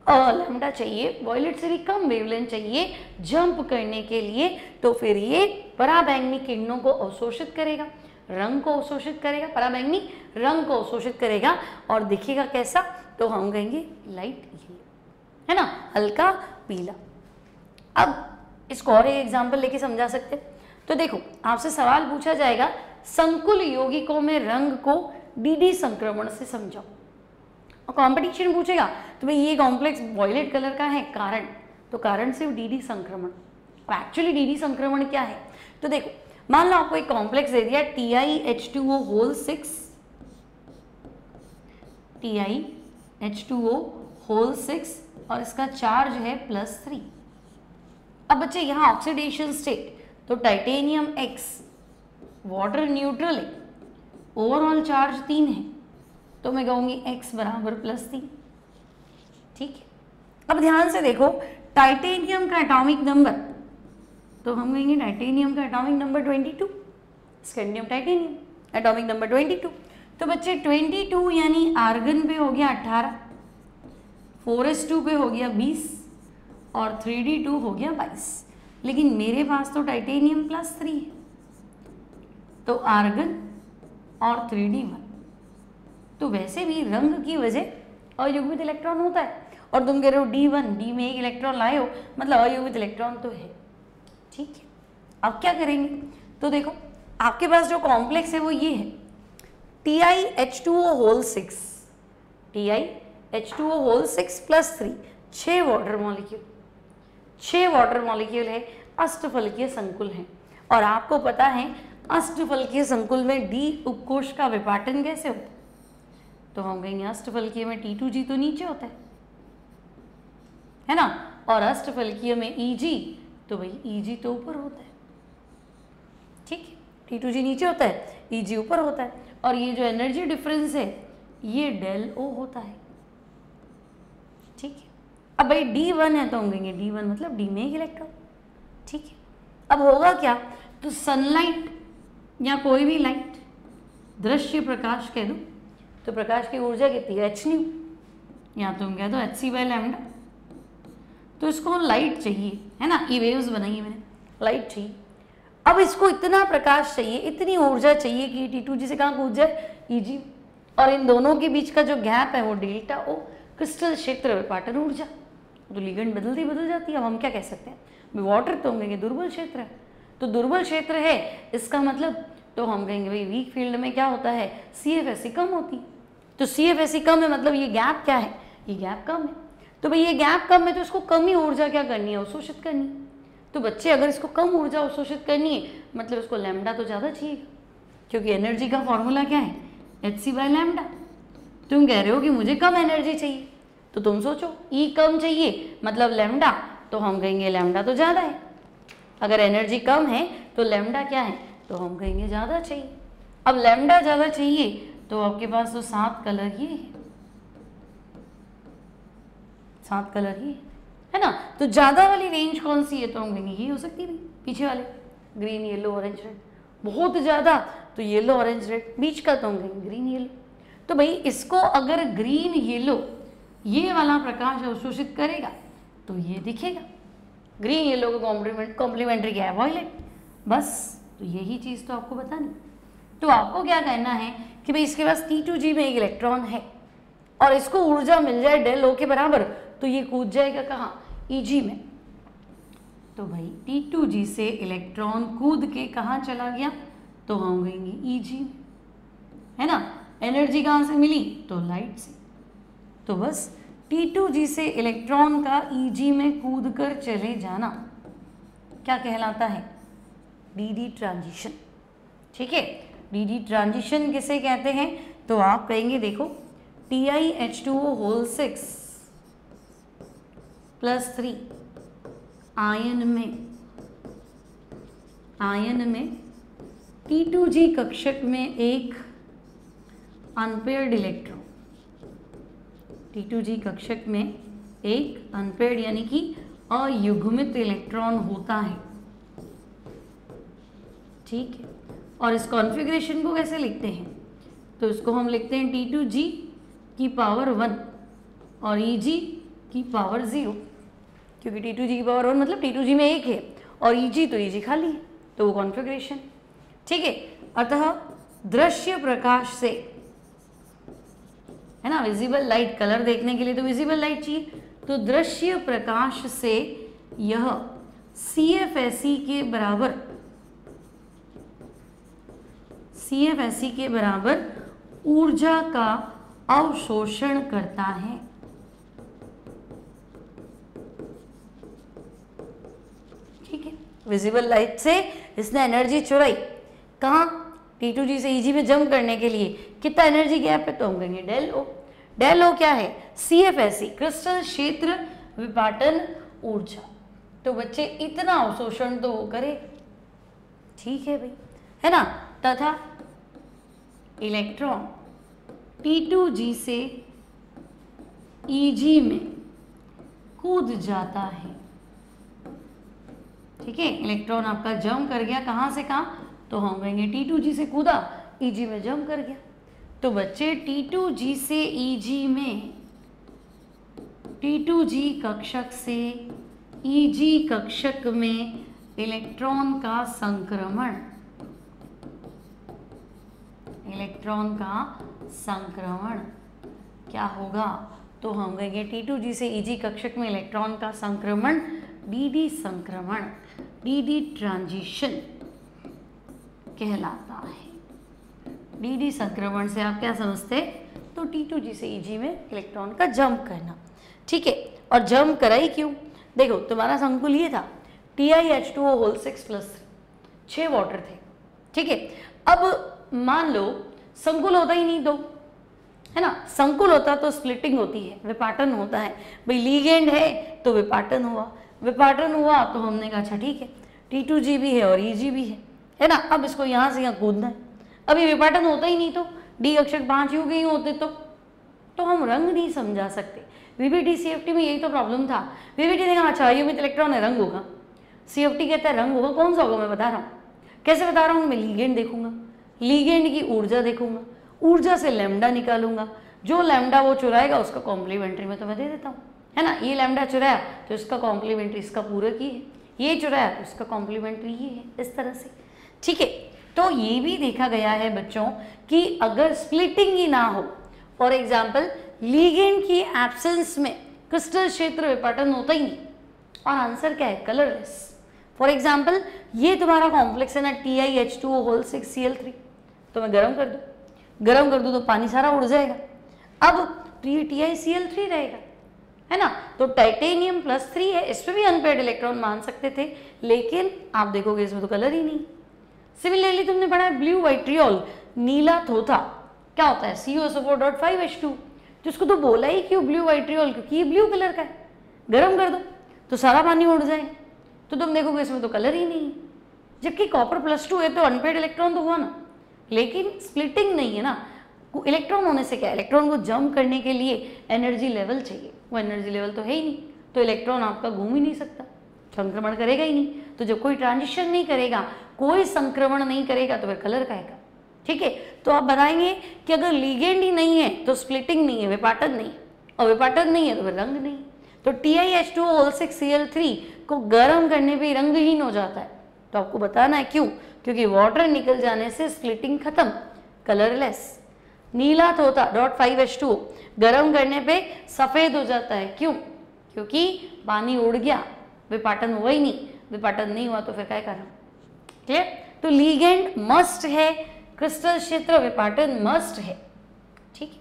लैम्डा चाहिए, वॉयलेट से भी कम वेवलेंथ चाहिए जंप करने के लिए, तो फिर ये परा बैंगनी किरणों को अवशोषित करेगा, रंग को अवशोषित करेगा, परा बैंगनी रंग को अवशोषित करेगा और दिखेगा कैसा, तो हम कहेंगे लाइट येलो, है ना, हल्का पीला। अब इसको और एक एग्जाम्पल लेके समझा सकते हैं। तो देखो आपसे सवाल पूछा जाएगा संकुल यौगिकों में रंग को डी संक्रमण से समझाओ, और कंपटीशन पूछेगा तो भाई ये कॉम्प्लेक्स वॉयलेट कलर का है, कारण, तो कारण सिर्फ डी संक्रमण। एक्चुअली डी संक्रमण क्या है, तो देखो मान लो आपको एक कॉम्प्लेक्स दे दिया TiH2O6, TiH2O6 और इसका चार्ज है +3। अब बच्चे यहाँ ऑक्सीडेशन स्टेट, तो टाइटेनियम X वाटर न्यूट्रल है, ओवरऑल चार्ज 3 है, तो तो मैं कहूँगी x बराबर +3। ठीक है, अब ध्यान से देखो टाइटेनियम का एटॉमिक नंबर, तो हम कहेंगे टाइटेनियम का atomic number 22, scandium titanium atomic number 22। तो बच्चे 22 यानी आर्गन पे हो गया 18, 4s2 पे हो गया 20 और 3d2 हो गया 22। लेकिन मेरे पास तो टाइटेनियम +3 है, तो आर्गन और 3d1, तो वैसे भी रंग की वजह अयुग्मित इलेक्ट्रॉन होता है, और तुम कह रहे हो D1, डी में एक इलेक्ट्रॉन लाए हो, मतलब अयुग्मित इलेक्ट्रॉन तो है। ठीक है, अब क्या करेंगे, तो देखो आपके पास जो कॉम्प्लेक्स है वो ये है TiH2O6, TiH2O6 +3, 6 water molecule, 6 water molecule है, अष्टफलकीय संकुल है। और आपको पता है अष्टफलकीय संकुल में D उपकोष का विपाटन कैसे होता है, तो हम कहेंगे अष्टफलकीय में T2G तो नीचे होता है ना, और अष्टफलकीय में Eg, तो भाई Eg तो ऊपर होता है। ठीक है, T2G नीचे होता है, Eg ऊपर होता है, और ये जो एनर्जी डिफरेंस है ये डेल O होता है। ठीक है, अब भाई D1 है तो हम कहेंगे D1 मतलब D में एक इलेक्ट्रॉन। ठीक है, अब होगा क्या, तो सनलाइट या कोई भी लाइट, दृश्य प्रकाश कह दो, तो प्रकाश की ऊर्जा कितनी है h, या तुम कह दो hc/λ। तो इसको लाइट चाहिए है ना, ई वेव्स बनाई मैंने, लाइट चाहिए। अब इसको इतना प्रकाश चाहिए, इतनी ऊर्जा चाहिए कि T2G से कहाँ कूद जाए, Eg, और इन दोनों के बीच का जो गैप है वो डेल्टा O, क्रिस्टल क्षेत्र विपाटन ऊर्जा। तो लिगेंड बदल जाती है। अब हम क्या कह सकते हैं, वाटर तो हम कहेंगे दुर्बल क्षेत्र है, तो दुर्बल क्षेत्र है इसका मतलब, तो हम कहेंगे भाई वीक फील्ड में क्या होता है, CFSE कम होती है। तो CFSE कम है मतलब ये गैप क्या है, ये गैप कम है। तो भाई ये गैप कम है तो इसको कम ही ऊर्जा क्या करनी है, अवशोषित करनी है। तो बच्चे अगर इसको कम ऊर्जा अवशोषित करनी है मतलब इसको लैम्डा तो ज़्यादा चाहिए, क्योंकि एनर्जी का फॉर्मूला क्या है, hc/λ। तुम कह रहे हो कि मुझे कम एनर्जी चाहिए, तो तुम सोचो E कम चाहिए मतलब लैम्डा, तो हम कहेंगे लैम्डा तो ज़्यादा है। अगर एनर्जी कम है तो लैम्डा क्या है, तो हम कहेंगे ज़्यादा चाहिए। अब लैम्डा ज़्यादा चाहिए तो आपके पास तो 7 कलर ये है, 7 कलर ये है ना। तो ज़्यादा वाली रेंज कौन सी है, तो हम कहेंगे ये हो सकती है पीछे वाले, ग्रीन येलो ऑरेंज रेड। बहुत ज़्यादा तो येलो ऑरेंज रेड, बीच का तो हम कहेंगे ग्रीन येलो। तो भाई इसको अगर ग्रीन येलो ये वाला प्रकाश अवशोषित करेगा तो ये दिखेगा, ग्रीन येलो का कॉम्प्लीमेंट्री क्या है, वॉयलेट। बस तो यही चीज़ तो आपको बतानी। तो आपको क्या कहना है कि भाई इसके पास T2G में एक इलेक्ट्रॉन है और इसको ऊर्जा मिल जाए डेल O के बराबर, तो ये कूद जाएगा कहाँ, Eg में। तो भाई T2G से इलेक्ट्रॉन कूद के कहाँ चला गया, तो हम कहेंगे Eg में, है ना। एनर्जी कहाँ से मिली, तो लाइट से। तो बस T2G से इलेक्ट्रॉन का Eg में कूद कर चले जाना क्या कहलाता है, dd ट्रांजिशन। ठीक है, dd ट्रांजिशन किसे कहते हैं, तो आप कहेंगे देखो TiH2O6 +3 आयन में T2G कक्षक में एक अनपेयर्ड इलेक्ट्रॉन, T2G कक्षक में एक अनपेयर्ड यानी कि अयुग्मित इलेक्ट्रॉन होता है। ठीक है, और इस कॉन्फ़िगरेशन को कैसे लिखते हैं, तो इसको हम लिखते हैं T2G की पावर 1 और Eg की पावर 0, क्योंकि T2G की पावर 1 मतलब T2G में एक है और Eg तो Eg खाली है, तो वो कॉन्फ़िगरेशन। ठीक है, अतः दृश्य प्रकाश से, है ना, विजिबल लाइट, कलर देखने के लिए तो विजिबल लाइट चाहिए, तो दृश्य प्रकाश से यह CFSE के बराबर ऊर्जा का अवशोषण करता है। ठीक है, विजिबल लाइट से इसने एनर्जी चुराई, कहाँ, T2G से Eg में जंप करने के लिए। कितना एनर्जी गैप है, तो हम कहेंगे डेल O। डेल O क्या है, CFSE, क्रिस्टल क्षेत्र विपाटन ऊर्जा। तो बच्चे इतना अवशोषण तो वो करे, ठीक है भाई, है ना। तथा इलेक्ट्रॉन T2G से EG में कूद जाता है। ठीक है, इलेक्ट्रॉन आपका जंप कर गया, कहाँ से कहाँ, तो हम कहेंगे T2G से कूदा, EG में जंप कर गया। तो बच्चे T2G से EG में, T2G कक्षक से EG कक्षक में इलेक्ट्रॉन का संक्रमण, इलेक्ट्रॉन का संक्रमण क्या होगा, तो हम कहेंगे T2G से EG कक्षक में इलेक्ट्रॉन का संक्रमण DD संक्रमण, DD ट्रांजिशन कहलाता है। DD संक्रमण से आप क्या समझते, तो T2G से EG में इलेक्ट्रॉन का जंप करना। ठीक है, और जंप करा ही क्यों, देखो तुम्हारा संकुल ये था TiH2O होल 6+3, 6 वाटर थे। ठीक है, अब मान लो संकुल होता ही नहीं तो, है ना, संकुल होता तो स्प्लिटिंग होती है, विपाटन होता है। भाई लीगेंड है तो विपाटन हुआ, विपाटन हुआ तो हमने कहा अच्छा ठीक है T2G भी है और EG भी है ना, अब इसको यहाँ से यहाँ कूदना है। अभी विपाटन होता ही नहीं तो D कक्षक 5 हो गई होते तो हम रंग नहीं समझा सकते। VBT CFT में यही तो प्रॉब्लम था। VBT ने कहा अच्छा अयुमित इलेक्ट्रॉन है, रंग होगा। CFT कहता है रंग होगा, कौन सा होगा मैं बता रहा हूँ। कैसे बता रहा हूँ, मैं लीगेंड देखूंगा, लीगेंड की ऊर्जा देखूंगा, ऊर्जा से लैम्डा निकालूंगा, जो लैम्डा वो चुराएगा उसका कॉम्प्लीमेंट्री में तो मैं दे देता हूँ, है ना। ये लैम्डा चुराया तो इसका कॉम्प्लीमेंट्री इसका पूरक ही है, ये चुराया तो इसका कॉम्प्लीमेंट्री ये है, इस तरह से। ठीक है, तो ये भी देखा गया है बच्चों कि अगर स्प्लिटिंग ही ना हो, फॉर एग्जाम्पल लीगेंड की एब्सेंस में क्रिस्टल क्षेत्र विपाटन होता ही नहीं, और आंसर क्या है, कलरलेस। फॉर एग्जाम्पल ये तुम्हारा कॉम्प्लेक्स है ना TiH2O होल 6Cl3, तो मैं गर्म कर दूँ तो पानी सारा उड़ जाएगा, अब TiCl3 रहेगा, है ना। तो टाइटेनियम +3 है, इस पर भी अनपेयर्ड इलेक्ट्रॉन मान सकते थे, लेकिन आप देखोगे इसमें तो कलर ही नहीं। सिमिलरली तुमने पढ़ा है ब्लू वाइट्रियोल, नीला थोथा, क्या होता है COSO4.5H2, जिसको तो बोला ही क्यों ब्लू वाइट्रियोल, क्योंकि ये ब्लू कलर का है, गर्म कर दो तो सारा पानी उड़ जाए, तो तुम देखोगे इसमें तो कलर ही नहीं। जबकि कॉपर +2 है तो अनपेयर्ड इलेक्ट्रॉन तो हुआ ना, लेकिन स्प्लिटिंग नहीं है ना। इलेक्ट्रॉन होने से क्या, इलेक्ट्रॉन को जंप करने के लिए एनर्जी लेवल चाहिए, वो एनर्जी लेवल तो है ही नहीं, तो इलेक्ट्रॉन आपका घूम ही नहीं सकता, संक्रमण करेगा ही नहीं। तो जब कोई ट्रांजिशन नहीं करेगा, कोई संक्रमण नहीं करेगा, तो फिर कलर का आएगा। ठीक है, तो आप बताएंगे कि अगर लीगेंड ही नहीं है तो स्प्लिटिंग नहीं है, विपाटन नहीं, और विपाटन नहीं है तो फिर रंग नहीं। तो TiH2O होल 6Cl3 को गर्म करने पे रंगहीन हो जाता है, तो आपको बताना है क्यों, क्योंकि वाटर निकल जाने से स्प्लिटिंग खत्म, कलरलेस। नीला तोता .5H2O गर्म करने पे सफेद हो जाता है, क्यों, क्योंकि पानी उड़ गया, विपाटन हुआ ही नहीं, विपाटन नहीं हुआ तो फिर क्या करा। क्लियर, तो लीगेंड मस्ट है, क्रिस्टल क्षेत्र विपाटन मस्ट है। ठीक है,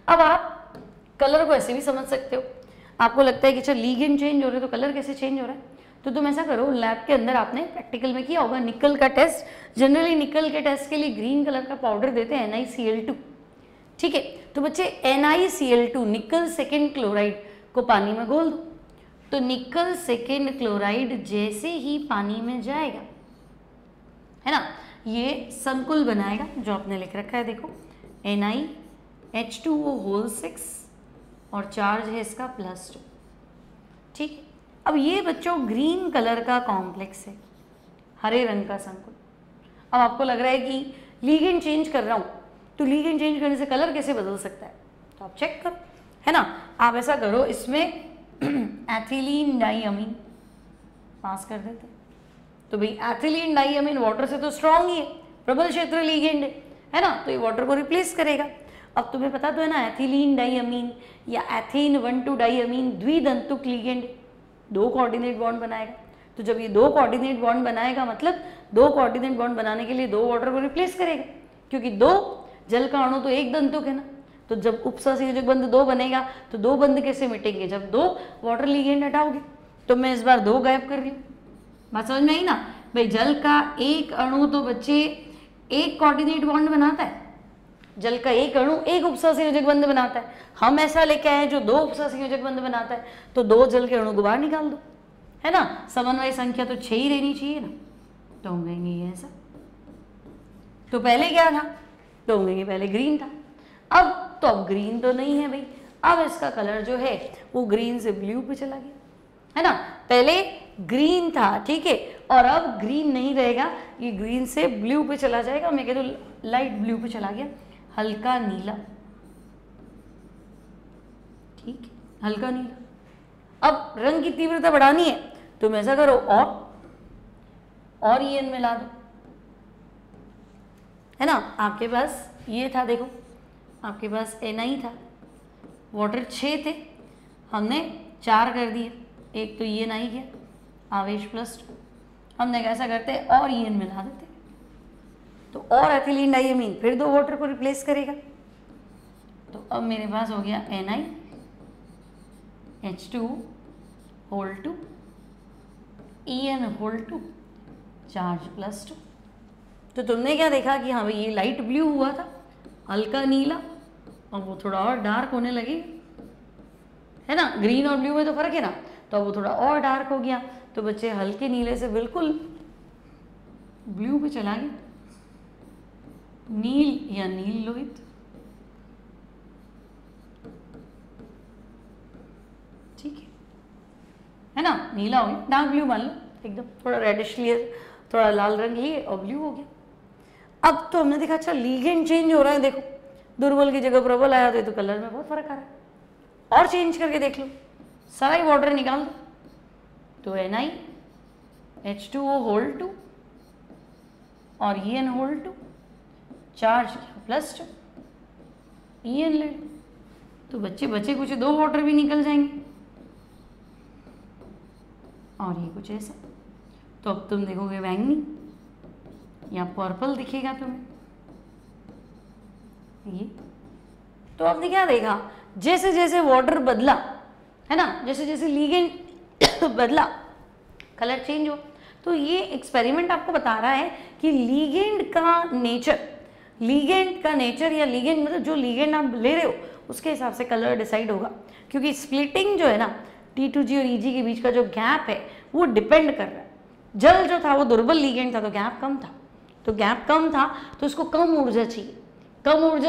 अब आप कलर को ऐसे भी समझ सकते हो। आपको लगता है कि अच्छा लीगेंड चेंज हो रहे तो कलर कैसे चेंज हो रहा है, तो तुम ऐसा करो, लैब के अंदर आपने प्रैक्टिकल में किया होगा निकल का टेस्ट। जनरली निकल के टेस्ट के लिए ग्रीन कलर का पाउडर देते हैं NiCl2। ठीक है, तो बच्चे NiCl2 निकल सेकेंड क्लोराइड को पानी में घोल दो, तो निकल सेकेंड क्लोराइड जैसे ही पानी में जाएगा, है ना, ये संकुल बनाएगा जो आपने लिख रखा है, देखो NiH2O होल 6 और चार्ज है इसका +2। ठीक, अब ये बच्चों ग्रीन कलर का कॉम्प्लेक्स है, हरे रंग का संकुल। अब आपको लग रहा है कि लीगेंड चेंज कर रहा हूँ, तो लीगेंड चेंज करने से कलर कैसे बदल सकता है, तो आप चेक करो, है ना। आप ऐसा करो, इसमें एथिलीन डाइअमीन पास कर देते, तो भाई एथिलीन डाइअमीन वाटर से तो स्ट्रॉन्ग ही है, प्रबल क्षेत्र लीगेंड है ना, तो ये वाटर को रिप्लेस करेगा। अब तुम्हें पता तो है ना, एथिलीन डाइअमीन या एथेन 1,2 डाइअमीन द्विदंतुक लीगेंड, 2 कोऑर्डिनेट बॉन्ड बनाएगा। तो जब ये 2 कोऑर्डिनेट बॉन्ड बनाएगा, मतलब 2 कोऑर्डिनेट बॉन्ड बनाने के लिए 2 वाटर को रिप्लेस करेगा, क्योंकि 2 जल का अणु तो एक दंतुक है ना, तो जब उपसंयोजक बंध 2 बनेगा तो 2 बंध कैसे मिटेंगे, जब 2 वाटर लीगेंड हटाओगे। तो मैं इस बार 2 गायब कर रही हूँ, बात समझ में आई ना। भाई जल का एक अणु तो बच्चे एक कोऑर्डिनेट बॉन्ड बनाता है, जल का एक अणु एक उपसंयोजक बंध बनाता है। हम ऐसा लेके आए जो 2 उपसंयोजक बंध बनाता है, तो 2 जल के अणु को बाहर निकाल दो, है ना। समन्वय संख्या तो 6 ही रहनी चाहिए ना, तो हम कहेंगे ये ऐसा। तो पहले क्या था, तो हम कहेंगे पहले ग्रीन था। अब तो अब ग्रीन तो नहीं है भाई, अब इसका कलर जो है वो ग्रीन से ब्लू पे चला गया, है ना। पहले ग्रीन था, ठीक है, और अब ग्रीन नहीं रहेगा, ये ग्रीन से ब्लू पे चला जाएगा। मैं कह दूं लाइट ब्लू पे चला गया, हल्का नीला, ठीक है, हल्का नीला। अब रंग की तीव्रता बढ़ानी है, तुम ऐसा करो और EN मिला दो, है ना। आपके पास ये था, देखो आपके पास Na था, वाटर 6 थे, हमने 4 कर दिए, एक तो EN आई गया, आवेश +2, हमने कैसा करते और EN मिला देते, तो और एथिलीन डाइमीन फिर 2 वाटर को रिप्लेस करेगा। तो अब मेरे पास हो गया NiH2 EN2 चार्ज +2। तो तुमने क्या देखा कि हाँ भाई ये लाइट ब्लू हुआ था, हल्का नीला, और वो थोड़ा और डार्क होने लगे, है ना। ग्रीन और ब्लू में तो फर्क है ना, तो वो थोड़ा और डार्क हो गया। तो बच्चे हल्के नीले से बिल्कुल ब्लू पे चला गया, नील या नील लोहित, ठीक है ना। नीला हो गया, डार्क ब्लू मान लो, एकदम थोड़ा रेडिश लिए, थोड़ा लाल रंग लिए और ब्लू हो गया। अब तो हमने देखा अच्छा लीगेंड चेंज हो रहा है, देखो दुर्बल की जगह प्रबल आया तो कलर में बहुत फर्क आ रहा है। और चेंज करके देख लो, सारा ही वाटर निकाल दो, तो NiH2O2 और EN2 चार्ज +2, EN ले लो, तो बच्चे बचे कुछ 2 वाटर भी निकल जाएंगे, और ये कुछ ऐसा। तो अब तुम देखोगे बैंगनी या पर्पल दिखेगा तुम्हें ये। तो आपने क्या देखा, जैसे जैसे वाटर बदला, है ना, जैसे जैसे लीगेंड बदला कलर चेंज हो। तो ये एक्सपेरिमेंट आपको बता रहा है कि लीगेंड का नेचर या लीगेंड मतलब जो लीगेंड आप ले रहे हो उसके हिसाब से कलर डिसाइड होगा, क्योंकि स्प्लिटिंग जो है ना T2G और EG के बीच का जो गैप है वो डिपेंड कर रहा है। जल जो था वो दुर्बल लीगेंड था, तो गैप कम था, तो इसको कम ऊर्जा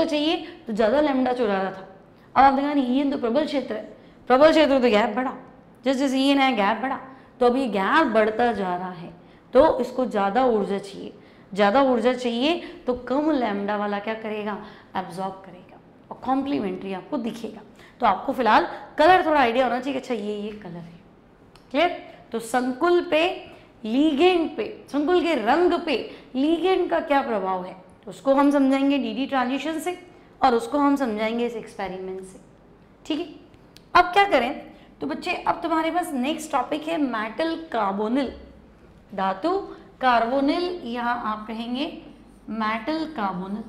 चाहिए तो ज़्यादा लैम्डा चुरा रहा था। अब आप देखा नहीं, EN तो प्रबल क्षेत्र है, तो गैप बढ़ा, जैसे जैसे EN है गैप बढ़ा, तो अब ये गैप बढ़ता जा रहा है, तो इसको ज़्यादा ऊर्जा चाहिए, तो कम लैम्डा वाला क्या करेगा, एब्जॉर्ब करेगा और कॉम्प्लीमेंट्री आपको दिखेगा। तो आपको फिलहाल कलर थोड़ा आइडिया होना चाहिए, अच्छा ये कलर है, क्लियर। तो संकुल के रंग पे लीगेंड का क्या प्रभाव है, तो उसको हम समझाएंगे DD ट्रांजिशन से, और उसको हम समझाएंगे इस एक्सपेरिमेंट से, ठीक है। अब क्या करें, तो बच्चे अब तुम्हारे पास नेक्स्ट टॉपिक है मेटल कार्बोनिल, धातु कार्बोनिल, यहाँ आप कहेंगे मेटल कार्बोनिल।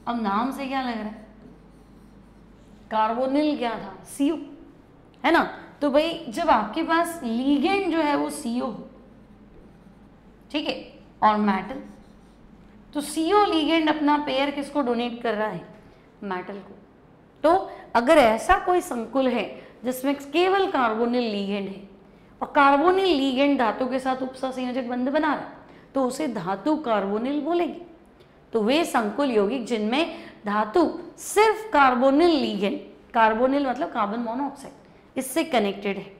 अब नाम से क्या लग रहा है, कार्बोनिल क्या था, CO, है ना। तो भाई जब आपके पास लीगेंड जो है वो CO हो, ठीक है, और मेटल, तो CO लीगेंड अपना पेयर किसको डोनेट कर रहा है, मेटल को। तो अगर ऐसा कोई संकुल है जिसमें केवल कार्बोनिल लीगेंड है और कार्बोनिल लीगेंड धातु के साथ उपसंयोजक बंध बना रहा है, तो उसे धातु कार्बोनिल बोलेंगे। तो वे संकुल यौगिक जिनमें धातु सिर्फ कार्बोनिल लीगेंड, कार्बोनिल मतलब कार्बन मोनोऑक्साइड, इससे कनेक्टेड है।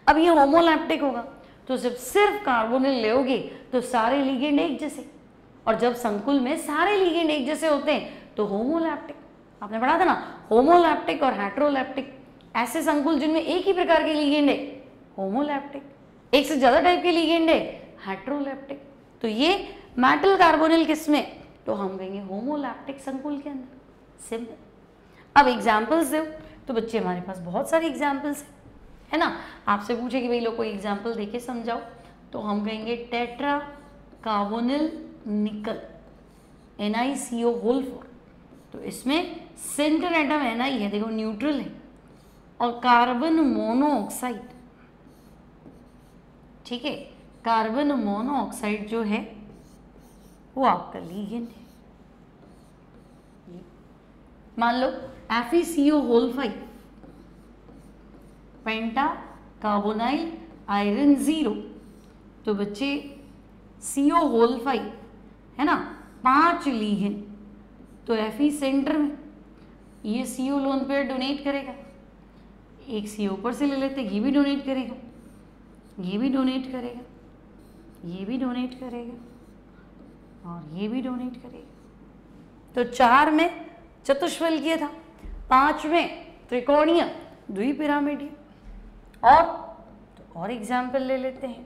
अब ये होमोलैप्टिक होगा, तो जब सिर्फ कार्बोनिल लोगे तो सारे लीगेंड एक जैसे, और जब संकुल में सारे लीगेंड एक जैसे होते हैं तो होमोलैप्टिक। आपने पढ़ा था ना, होमोलैप्टिक और हेट्रोलैप्टिक, ऐसे संकुल जिनमें एक ही प्रकार के लीगेंड है होमोलैप्टिक, एक से ज्यादा टाइप के लीगेंड है हेट्रोलैप्टिक। तो ये मेटल कार्बोनिल किसमें, तो हम कहेंगे होमोलैप्टिक संकुल के अंदर, सिंपल। अब एग्जाम्पल्स दो, तो बच्चे हमारे पास बहुत सारे एग्जाम्पल्स है ना। आपसे पूछे कि भाई लोग कोई एग्जाम्पल देके समझाओ, तो हम कहेंगे टेट्रा कार्बोनिल निकल NiCO4। तो इसमें सेंटर एटम Ni है, देखो न्यूट्रल है, और कार्बन मोनोऑक्साइड, ठीक है, कार्बन मोनोऑक्साइड जो है वो आपका लीगेंड है। मान लो FeCO5 पेंटा कार्बोनाइल आयरन 0, तो बच्चे CO5 है ना, 5 लीगेंड, तो Fe सेंटर में, ये CO लोन पेयर डोनेट करेगा, एक CO ऊपर से ले लेते, ये भी डोनेट करेगा, ये भी डोनेट करेगा, ये भी डोनेट करेगा और ये भी डोनेट करेगा। तो 4 में चतुष्फलकीय था, 5 में त्रिकोणीय द्विपिरामिडीय। और एग्जाम्पल ले लेते हैं।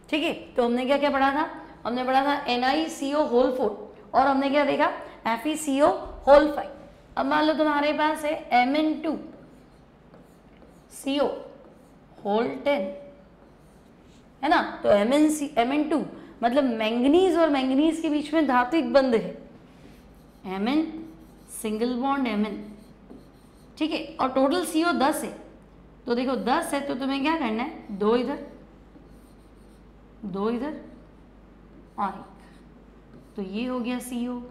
ठीक है, तो हमने क्या क्या पढ़ा था? हमने पढ़ा था NiCO होल 4 और हमने क्या देखा? FeCO whole 5। अब मान लो तुम्हारे पास है Mn2CO होल 10, है ना? तो Mn2 मतलब मैंगनीज और मैंगनीज के बीच में धात्विक बंध है, Mn सिंगल बॉन्ड Mn, ठीक है। और टोटल CO 10 है, तो देखो 10 है तो तुम्हें क्या करना है? 2 इधर, 2 इधर और 1, तो ये हो गया CO,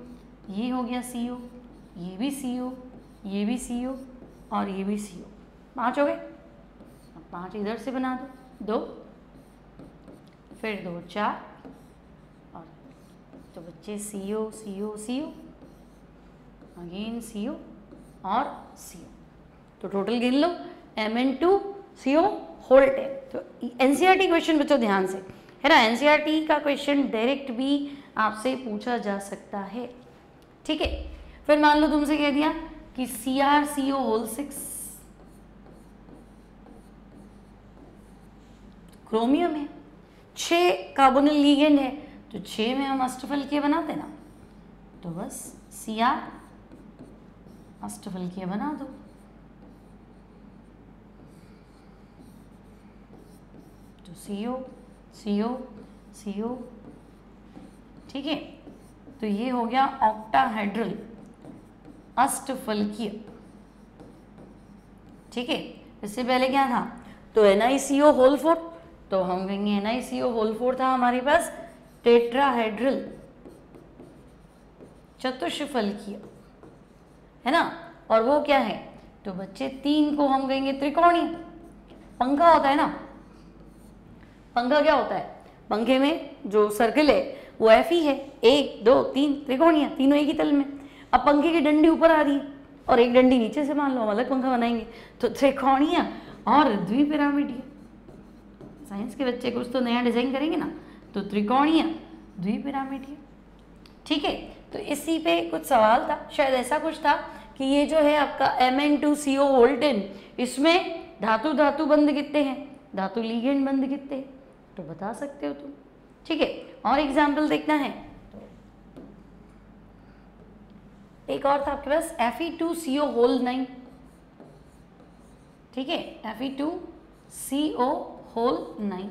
ये हो गया CO, ये भी CO, ये भी CO और ये भी CO। 5 हो गए। अब 5 इधर से बना दो, 2 फिर 2 4 और तो बच्चे CO CO CO again CO और CO, तो टोटल गिन लो Mn2CO होल 10। तो NCERT क्वेश्चन बच्चों ध्यान से, है ना? NCERT का क्वेश्चन डायरेक्ट भी आपसे पूछा जा सकता है, ठीक है। फिर मान लो तुमसे कह दिया कि CrCO होल 6 क्रोमियम है, 6 कार्बोनिल लिगेंड है, तो 6 में हम अष्टफलकीय बनाते ना, तो बस Cr अष्टफलकीय बना दो। तो CO CO CO, ठीक है। तो ये हो गया ऑक्टाहेड्रल अष्टफलकीय, ठीक है। इससे पहले क्या था? तो NiCO होल 4, तो हम कहेंगे NiCO होल 4 था हमारे पास टेट्राहेड्रल चतुष्फलकीय, है ना? और वो क्या है? तो बच्चे 3 को हम कहेंगे त्रिकोणीय। पंखा होता है ना, पंखा क्या होता है? पंखे में जो सर्कल है वो Fe है, 1 2 3 त्रिकोणीय, तीनों एक ही तल में। अब पंखे की डंडी ऊपर आ रही है और एक डंडी नीचे से, मान लो हम अलग पंखा बनाएंगे, तो त्रिकोणीय और द्विपिरामिडीय। साइंस के बच्चे कुछ तो नया डिजाइन करेंगे ना, तो त्रिकोणीय द्विपिरामिडीय, ठीक है। तो इसी पे कुछ सवाल था, शायद ऐसा कुछ था कि ये जो है आपका Mn2CO होल 10, इसमें धातु धातु बंध कितने हैं, धातु लीगेंड बंध कितने हैं, तो बता सकते हो तुम, ठीक है। और एग्जाम्पल देखना है तो एक और था आपके पास Fe2CO होल 9, ठीक है, Fe2CO होल 9।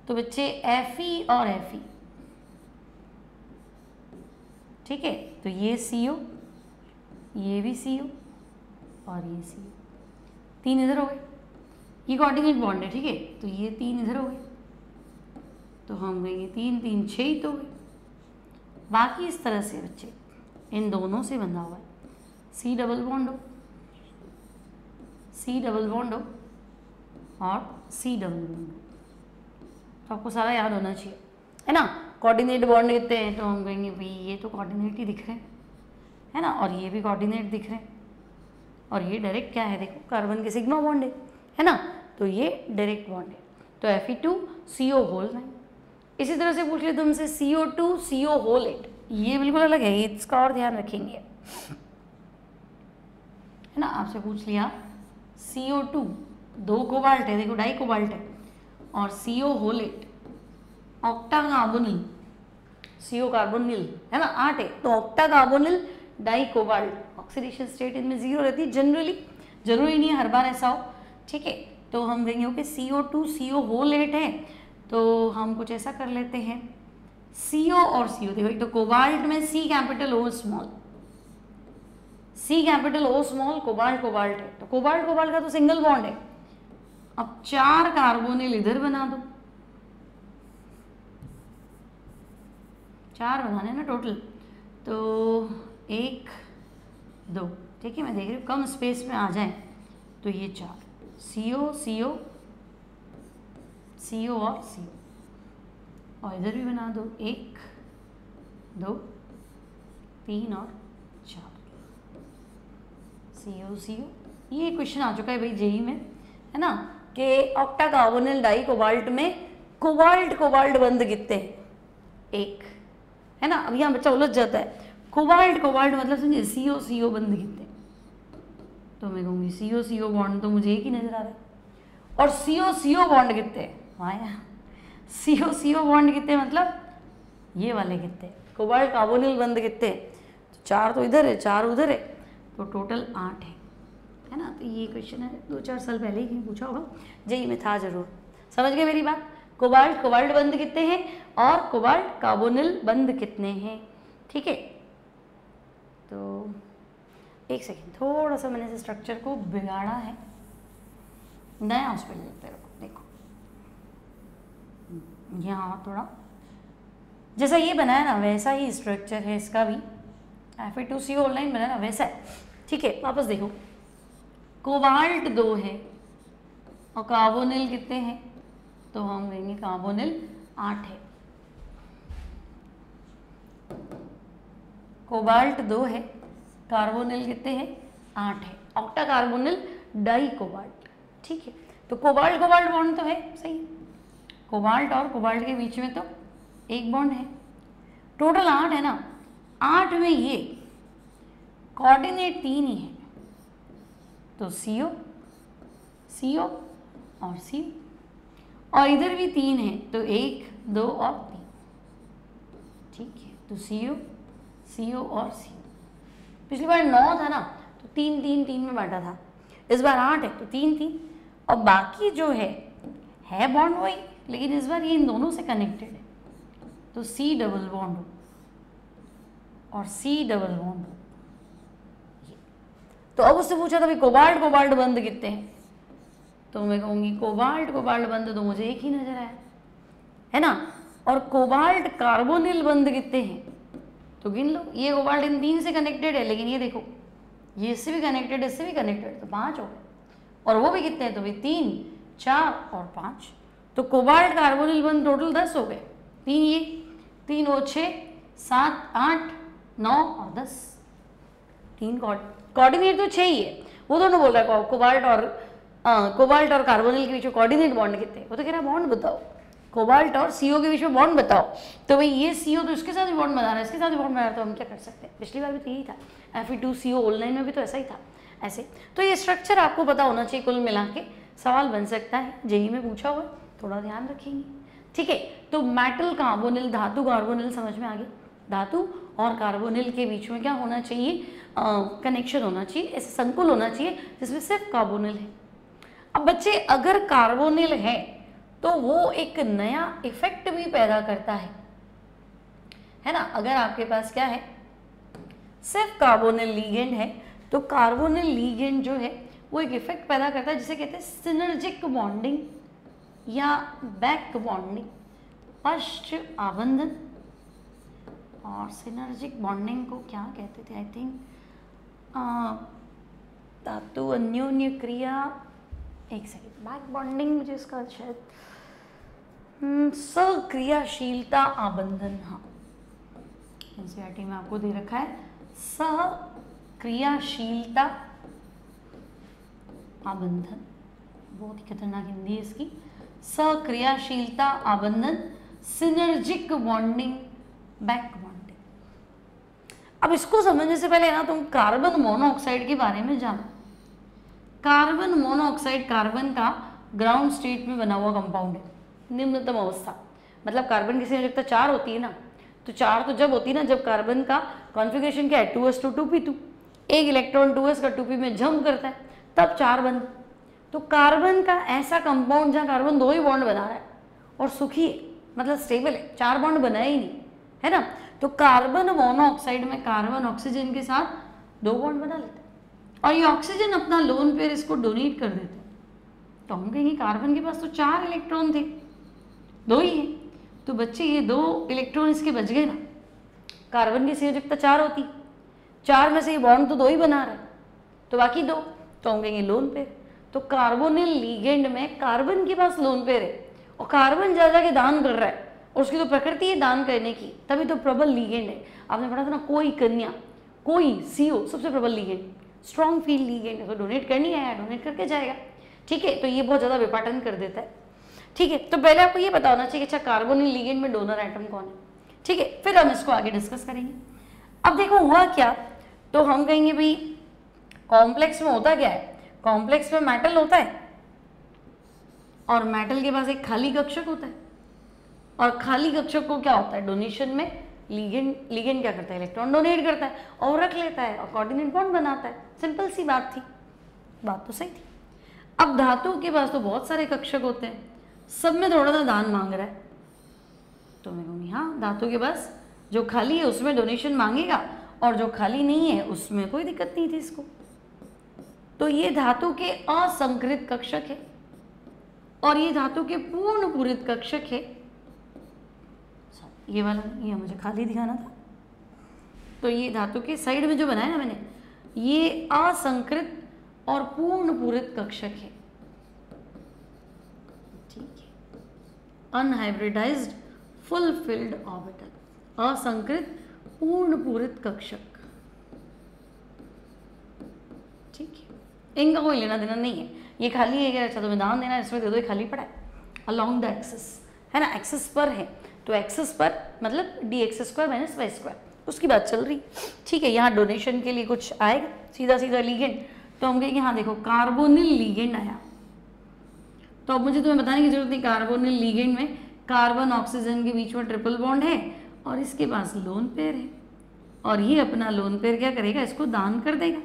तो बच्चे Fe और Fe, ठीक है। तो ये CO, ये भी CO और ये CO, 3 इधर हो गए, ये कोऑर्डिनेट बॉन्ड है, ठीक है। तो ये 3 इधर हो गए, तो हम कहेंगे 3 3 6 ही तो हुए। बाकी इस तरह से बच्चे इन दोनों से बंधा हुआ है, C डबल बॉन्ड हो, C डबल बॉन्ड हो और C डबल बॉन्ड हो, तो आपको सारा याद होना चाहिए, है ना? कोऑर्डिनेट बॉन्ड कहते हैं, तो हम कहेंगे भाई ये तो कोऑर्डिनेट ही दिख रहे हैं, है ना? और ये भी कोऑर्डिनेट दिख रहे हैं, और ये डायरेक्ट क्या है? देखो कार्बन के सिग्मा बॉन्ड है ना? तो ये डायरेक्ट बॉन्ड है, तो Fe2CO होल 9। इसी तरह से पूछ लिया तुमसे CO2CO होल 8, ये बिल्कुल अलग है, इसका और ध्यान रखेंगे, है ना? आपसे पूछ लिया CO2 2 कोबाल्ट है, देखो डाई कोबाल्ट है, और CO whole 8 octa carbonyl, CO carbonyl है ना, 8 है, तो octa carbonyl di cobalt, oxidation state इनमें 0 रहती है जनरली, जरूरी नहीं है हर बार ऐसा हो, ठीक है। तो हम कहेंगे ओके CO2CO होल 8 है, तो हम कुछ ऐसा कर लेते हैं, CO और CO, देखो एक तो कोबाल्ट में C capital O small, C capital O small, cobalt cobalt है, तो कोबाल्ट कोबाल्ट का तो सिंगल बॉन्ड है। अब 4 कार्बोनिल इधर बना दो, 4 बनाने ना टोटल, तो 1 2, ठीक है। मैं देख रही हूँ कम स्पेस में आ जाए, तो ये 4 CO CO CO और CO, और इधर भी बना दो, 1 2 3 और 4, CO CO। ये क्वेश्चन आ चुका है भाई जेई में, है ना, कि ऑक्टा कार्बोनिल डाई कोबाल्ट में कोबाल्ट कोबाल्ट बंद कितने हैं, 1, है ना। अब यहाँ बच्चा उलझ जाता है, कोबाल्ट कोबाल्ट मतलब समझिए CO CO बंद कितने, तो मैं कहूँगी CO CO बॉन्ड तो मुझे एक ही नजर आ रहा है, और CO CO बॉन्ड कितने, आया CO CO बॉन्ड कितने मतलब ये वाले कितने, कोबाल्ट कार्बोनिल बंद कितने, तो 4 तो इधर है 4 उधर है, तो टोटल 8 है ना। तो ये क्वेश्चन है 2-4 साल पहले ही पूछा होगा, जेई में था जरूर। समझ गए मेरी बात, कोबाल्ट कोबाल्ट बंद कितने हैं और कोबाल्ट कार्बोनिल बंद कितने हैं, ठीक है। तो एक सेकेंड, थोड़ा सा मैंने स्ट्रक्चर को बिगाड़ा है, नया उस पर लेते रखो, देखो यहाँ थोड़ा जैसा ये बनाया ना वैसा ही स्ट्रक्चर है इसका भी, Fe2CO ऑनलाइन बनाया ना वैसा है, ठीक है। वापस देखो, कोबाल्ट 2 है और कार्बोनिल कितने हैं, तो हम कहेंगे कार्बोनिल 8 है, कोबाल्ट 2 है, कार्बोनिल कितने हैं 8 है, ऑक्टा कार्बोनिल डाई कोबाल्ट, ठीक है। तो कोबाल्ट कोबाल्ट बॉन्ड तो है, सही है, कोबाल्ट और कोबाल्ट के बीच में तो एक बॉन्ड है, टोटल 8 है ना, 8 में ये कोऑर्डिनेट 3 ही है, तो CO CO और CO, और इधर भी 3 है, तो 1 2 और 3, ठीक है। तो CO CO और CO, पिछली बार 9 था ना, तो 3 3 3 में बांटा था, इस बार 8 है तो 3 3, और बाकी जो है बॉन्ड वही, लेकिन इस बार ये इन दोनों से कनेक्टेड है, तो C डबल बॉन्ड हो और C डबल बॉन्ड हो। तो अब उससे पूछा था भाई कोबाल्ट कोबाल्ट बंद कितने हैं, तो मैं कहूँगी कोबाल्ट कोबाल्ट बंद तो मुझे एक ही नजर आया, है ना। और कोबाल्ट कार्बोनिल बंद कितने हैं, तो गिन लो, ये कोबाल्ट इन 3 से कनेक्टेड है, लेकिन ये देखो ये इससे भी कनेक्टेड, इससे भी कनेक्टेड, तो 5 हो गए, और वो भी कितने हैं, तो भाई 3 4 और 5, तो कोबाल्ट कार्बोनिल बंद टोटल 10 हो गए, 3 ये 3 वो 6 7 8 9 और 10, 3 कोऑर्डिनेट तो 6 ही है, वो दोनों बोल रहा है कोबाल्ट और कार्बोनिल के बीच में कोऑर्डिनेट बॉन्ड कितने, वो तो कह रहा है बॉन्ड बताओ, कोबाल्ट और CO के बीच में बॉन्ड बताओ, तो भाई ये CO तो इसके साथ भी बॉन्ड बना रहा है, इसके साथ भी बॉन्ड बना रहा है, तो हम क्या कर सकते हैं, पिछली बार भी तो यही था, Fe2CO ऑनलाइन में भी तो ऐसा ही था ऐसे। तो ये स्ट्रक्चर आपको पता होना चाहिए, कुल मिला के सवाल बन सकता है, जेई में पूछा हुआ, थोड़ा ध्यान रखेंगे, ठीक है। तो मेटल कार्बोनिल, धातु कार्बोनिल समझ में आ गई, धातु और कार्बोनिल के बीच में क्या होना चाहिए, कनेक्शन होना चाहिए, ऐसे संकुल होना चाहिए जिसमें सिर्फ कार्बोनिल है। अब बच्चे अगर कार्बोनिल है तो वो एक नया इफेक्ट भी पैदा करता है ना। अगर आपके पास क्या है, सिर्फ कार्बोनिल लीगेंड है, तो कार्बोनिल लीगेंड जो है वो एक इफेक्ट पैदा करता है जिसे कहते हैं सिनर्जिक बॉन्डिंग या बैक बॉन्डिंग, पश्च आबंधन। और सिनर्जिक बॉन्डिंग को क्या कहते थे, आई थिंक धातु अन्योन्य क्रिया, एक सेकेंड, बैक बॉन्डिंग मुझे इसका शायद सक्रियाशीलता आबंधन, हाँ एनसीईआरटी में आपको दे रखा है सक्रियाशीलता आबंधन, बहुत ही खतरनाक हिंदी है इसकी, सक्रियाशीलता आबंधन, सिनर्जिक बॉन्डिंग, बैक बॉन्डिंग। अब इसको समझने से पहले ना तुम कार्बन मोनोऑक्साइड के बारे में जानो। कार्बन मोनोऑक्साइड कार्बन का ग्राउंड स्टेट में बना हुआ कंपाउंड है, निम्नतम अवस्था, मतलब कार्बन की संयोजकता 4 होती है ना, तो 4 तो जब होती है ना जब कार्बन का कॉन्फ़िगरेशन क्या है 2s to 2p2, एक इलेक्ट्रॉन 2s का 2p में जंप करता है तब 4 बन। तो कार्बन का ऐसा कंपाउंड जहाँ कार्बन 2 ही बॉन्ड बना रहा है और सुखी है, मतलब स्टेबल है, 4 बॉन्ड बनाया ही नहीं, है ना। तो कार्बन मोनोऑक्साइड में कार्बन ऑक्सीजन के साथ 2 बॉन्ड बना लेते हैं और ये ऑक्सीजन अपना लोन पेयर इसको डोनेट कर देते हैं। तो हम कहेंगे कार्बन के पास तो 4 इलेक्ट्रॉन थे, 2 ही है, तो बच्चे ये 2 इलेक्ट्रॉन इसके बच गए ना। कार्बन की संयोजकता 4 होती, 4 में से ये बॉन्ड तो 2 ही बना रहा है, तो बाकी 2 तो हम कहेंगे लोन पेयर। तो कार्बोनिल लीगेंड में कार्बन के पास लोन पेयर है और कार्बन जा जाके दान कर रहा है और उसकी तो प्रकृति है दान करने की, तभी तो प्रबल लिगेंड है। आपने पढ़ा था ना, कोई कन्या, कोई CO सबसे प्रबल लिगेंड, स्ट्रॉन्ग फील्ड लिगेंड है, तो डोनेट करनी आया, डोनेट करके जाएगा। ठीक है, तो ये बहुत ज़्यादा विपाटन कर देता है। ठीक है, तो पहले आपको ये पता होना चाहिए अच्छा कार्बोनिल लिगेंड में डोनर एटम कौन है। ठीक है, फिर हम इसको आगे डिस्कस करेंगे। अब देखो हुआ क्या, तो हम कहेंगे भाई कॉम्प्लेक्स में होता क्या है, कॉम्प्लेक्स में मेटल होता है और मेटल के पास एक खाली कक्षक होता है, और खाली कक्षक को क्या होता है, डोनेशन में लिगेंड क्या करता है, इलेक्ट्रॉन डोनेट करता है और रख लेता है और कोऑर्डिनेट बॉन्ड बनाता है। सिंपल सी बात थी, बात तो सही थी। अब धातु के पास तो बहुत सारे कक्षक होते हैं, सब में थोड़ा सा दान मांग रहा है, तो मैं कहूँगी हाँ धातु के पास जो खाली है उसमें डोनेशन मांगेगा और जो खाली नहीं है उसमें कोई दिक्कत नहीं थी इसको। तो ये धातु के असंकृत कक्षक है और ये धातु के पूर्ण पूरित कक्षक है। ये वाला ये मुझे खाली दिखाना था, तो ये धातु के साइड में जो बनाया ना मैंने, ये असंकृत और पूर्ण पूरित कक्षक है। ठीक है, अनहाइब्रिडाइज्ड फुल फिल्ड ऑर्बिटल, असंकृत पूर्ण पूरित कक्षक। ठीक है, इनका कोई लेना देना नहीं है, ये खाली है क्या, अच्छा तुम्हें दान देना है इसमें दे दो, ये खाली पड़ा है अलोंग द एक्सिस, है ना, एक्सिस पर है, तो एक्सिस पर मतलब dx² - y², उसकी बात चल रही। ठीक है, यहाँ डोनेशन के लिए कुछ आएगा सीधा सीधा लिगेंड, तो हम कहेंगे हाँ देखो कार्बोनिल लिगेंड आया, तो अब मुझे तुम्हें बताने की जरूरत नहीं, कार्बोनिल लिगेंड में कार्बन ऑक्सीजन के बीच में ट्रिपल बॉन्ड है और इसके पास लोन पेयर है, और ये अपना लोन पेयर क्या करेगा, इसको दान कर देगा।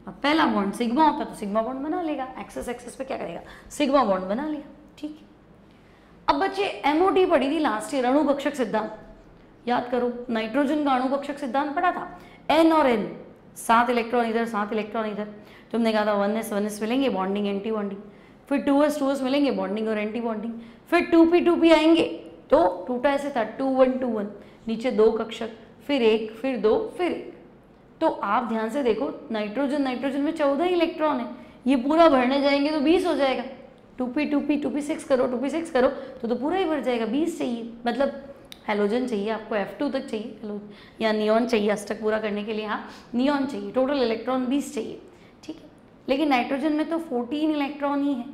अब पहला बॉन्ड सिग्मा होता है तो सिग्मा बॉन्ड बना लेगा, एक्सेस एक्सेस पे क्या करेगा, सिग्मा बॉन्ड बना लिया। ठीक है, अब बच्चे MOT पढ़ी थी लास्ट ईयर, अणु कक्षक सिद्धांत याद करो, नाइट्रोजन का अणु कक्षक सिद्धांत पढ़ा था, N और N 7 इलेक्ट्रॉन इधर 7 इलेक्ट्रॉन इधर, तुमने कहा था 1s मिलेंगे बॉन्डिंग एंटी बॉन्डिंग, फिर 2s मिलेंगे बॉन्डिंग और एंटी बॉन्डिंग, फिर 2p आएंगे, तो टूटा ऐसे था 2 1 नीचे 2 कक्षक, फिर 1 फिर 2 फिर 1। तो आप ध्यान से देखो, नाइट्रोजन में 14 इलेक्ट्रॉन है, ये पूरा भरने जाएंगे तो 20 हो जाएगा, 2p6 करो 2p6 करो तो पूरा ही भर जाएगा, 20 चाहिए, मतलब हेलोजन चाहिए आपको, F2 तक चाहिए, या नियॉन चाहिए अष्टक पूरा करने के लिए, हाँ नियॉन चाहिए, टोटल इलेक्ट्रॉन 20 चाहिए। ठीक है, लेकिन नाइट्रोजन में तो 14 इलेक्ट्रॉन ही है,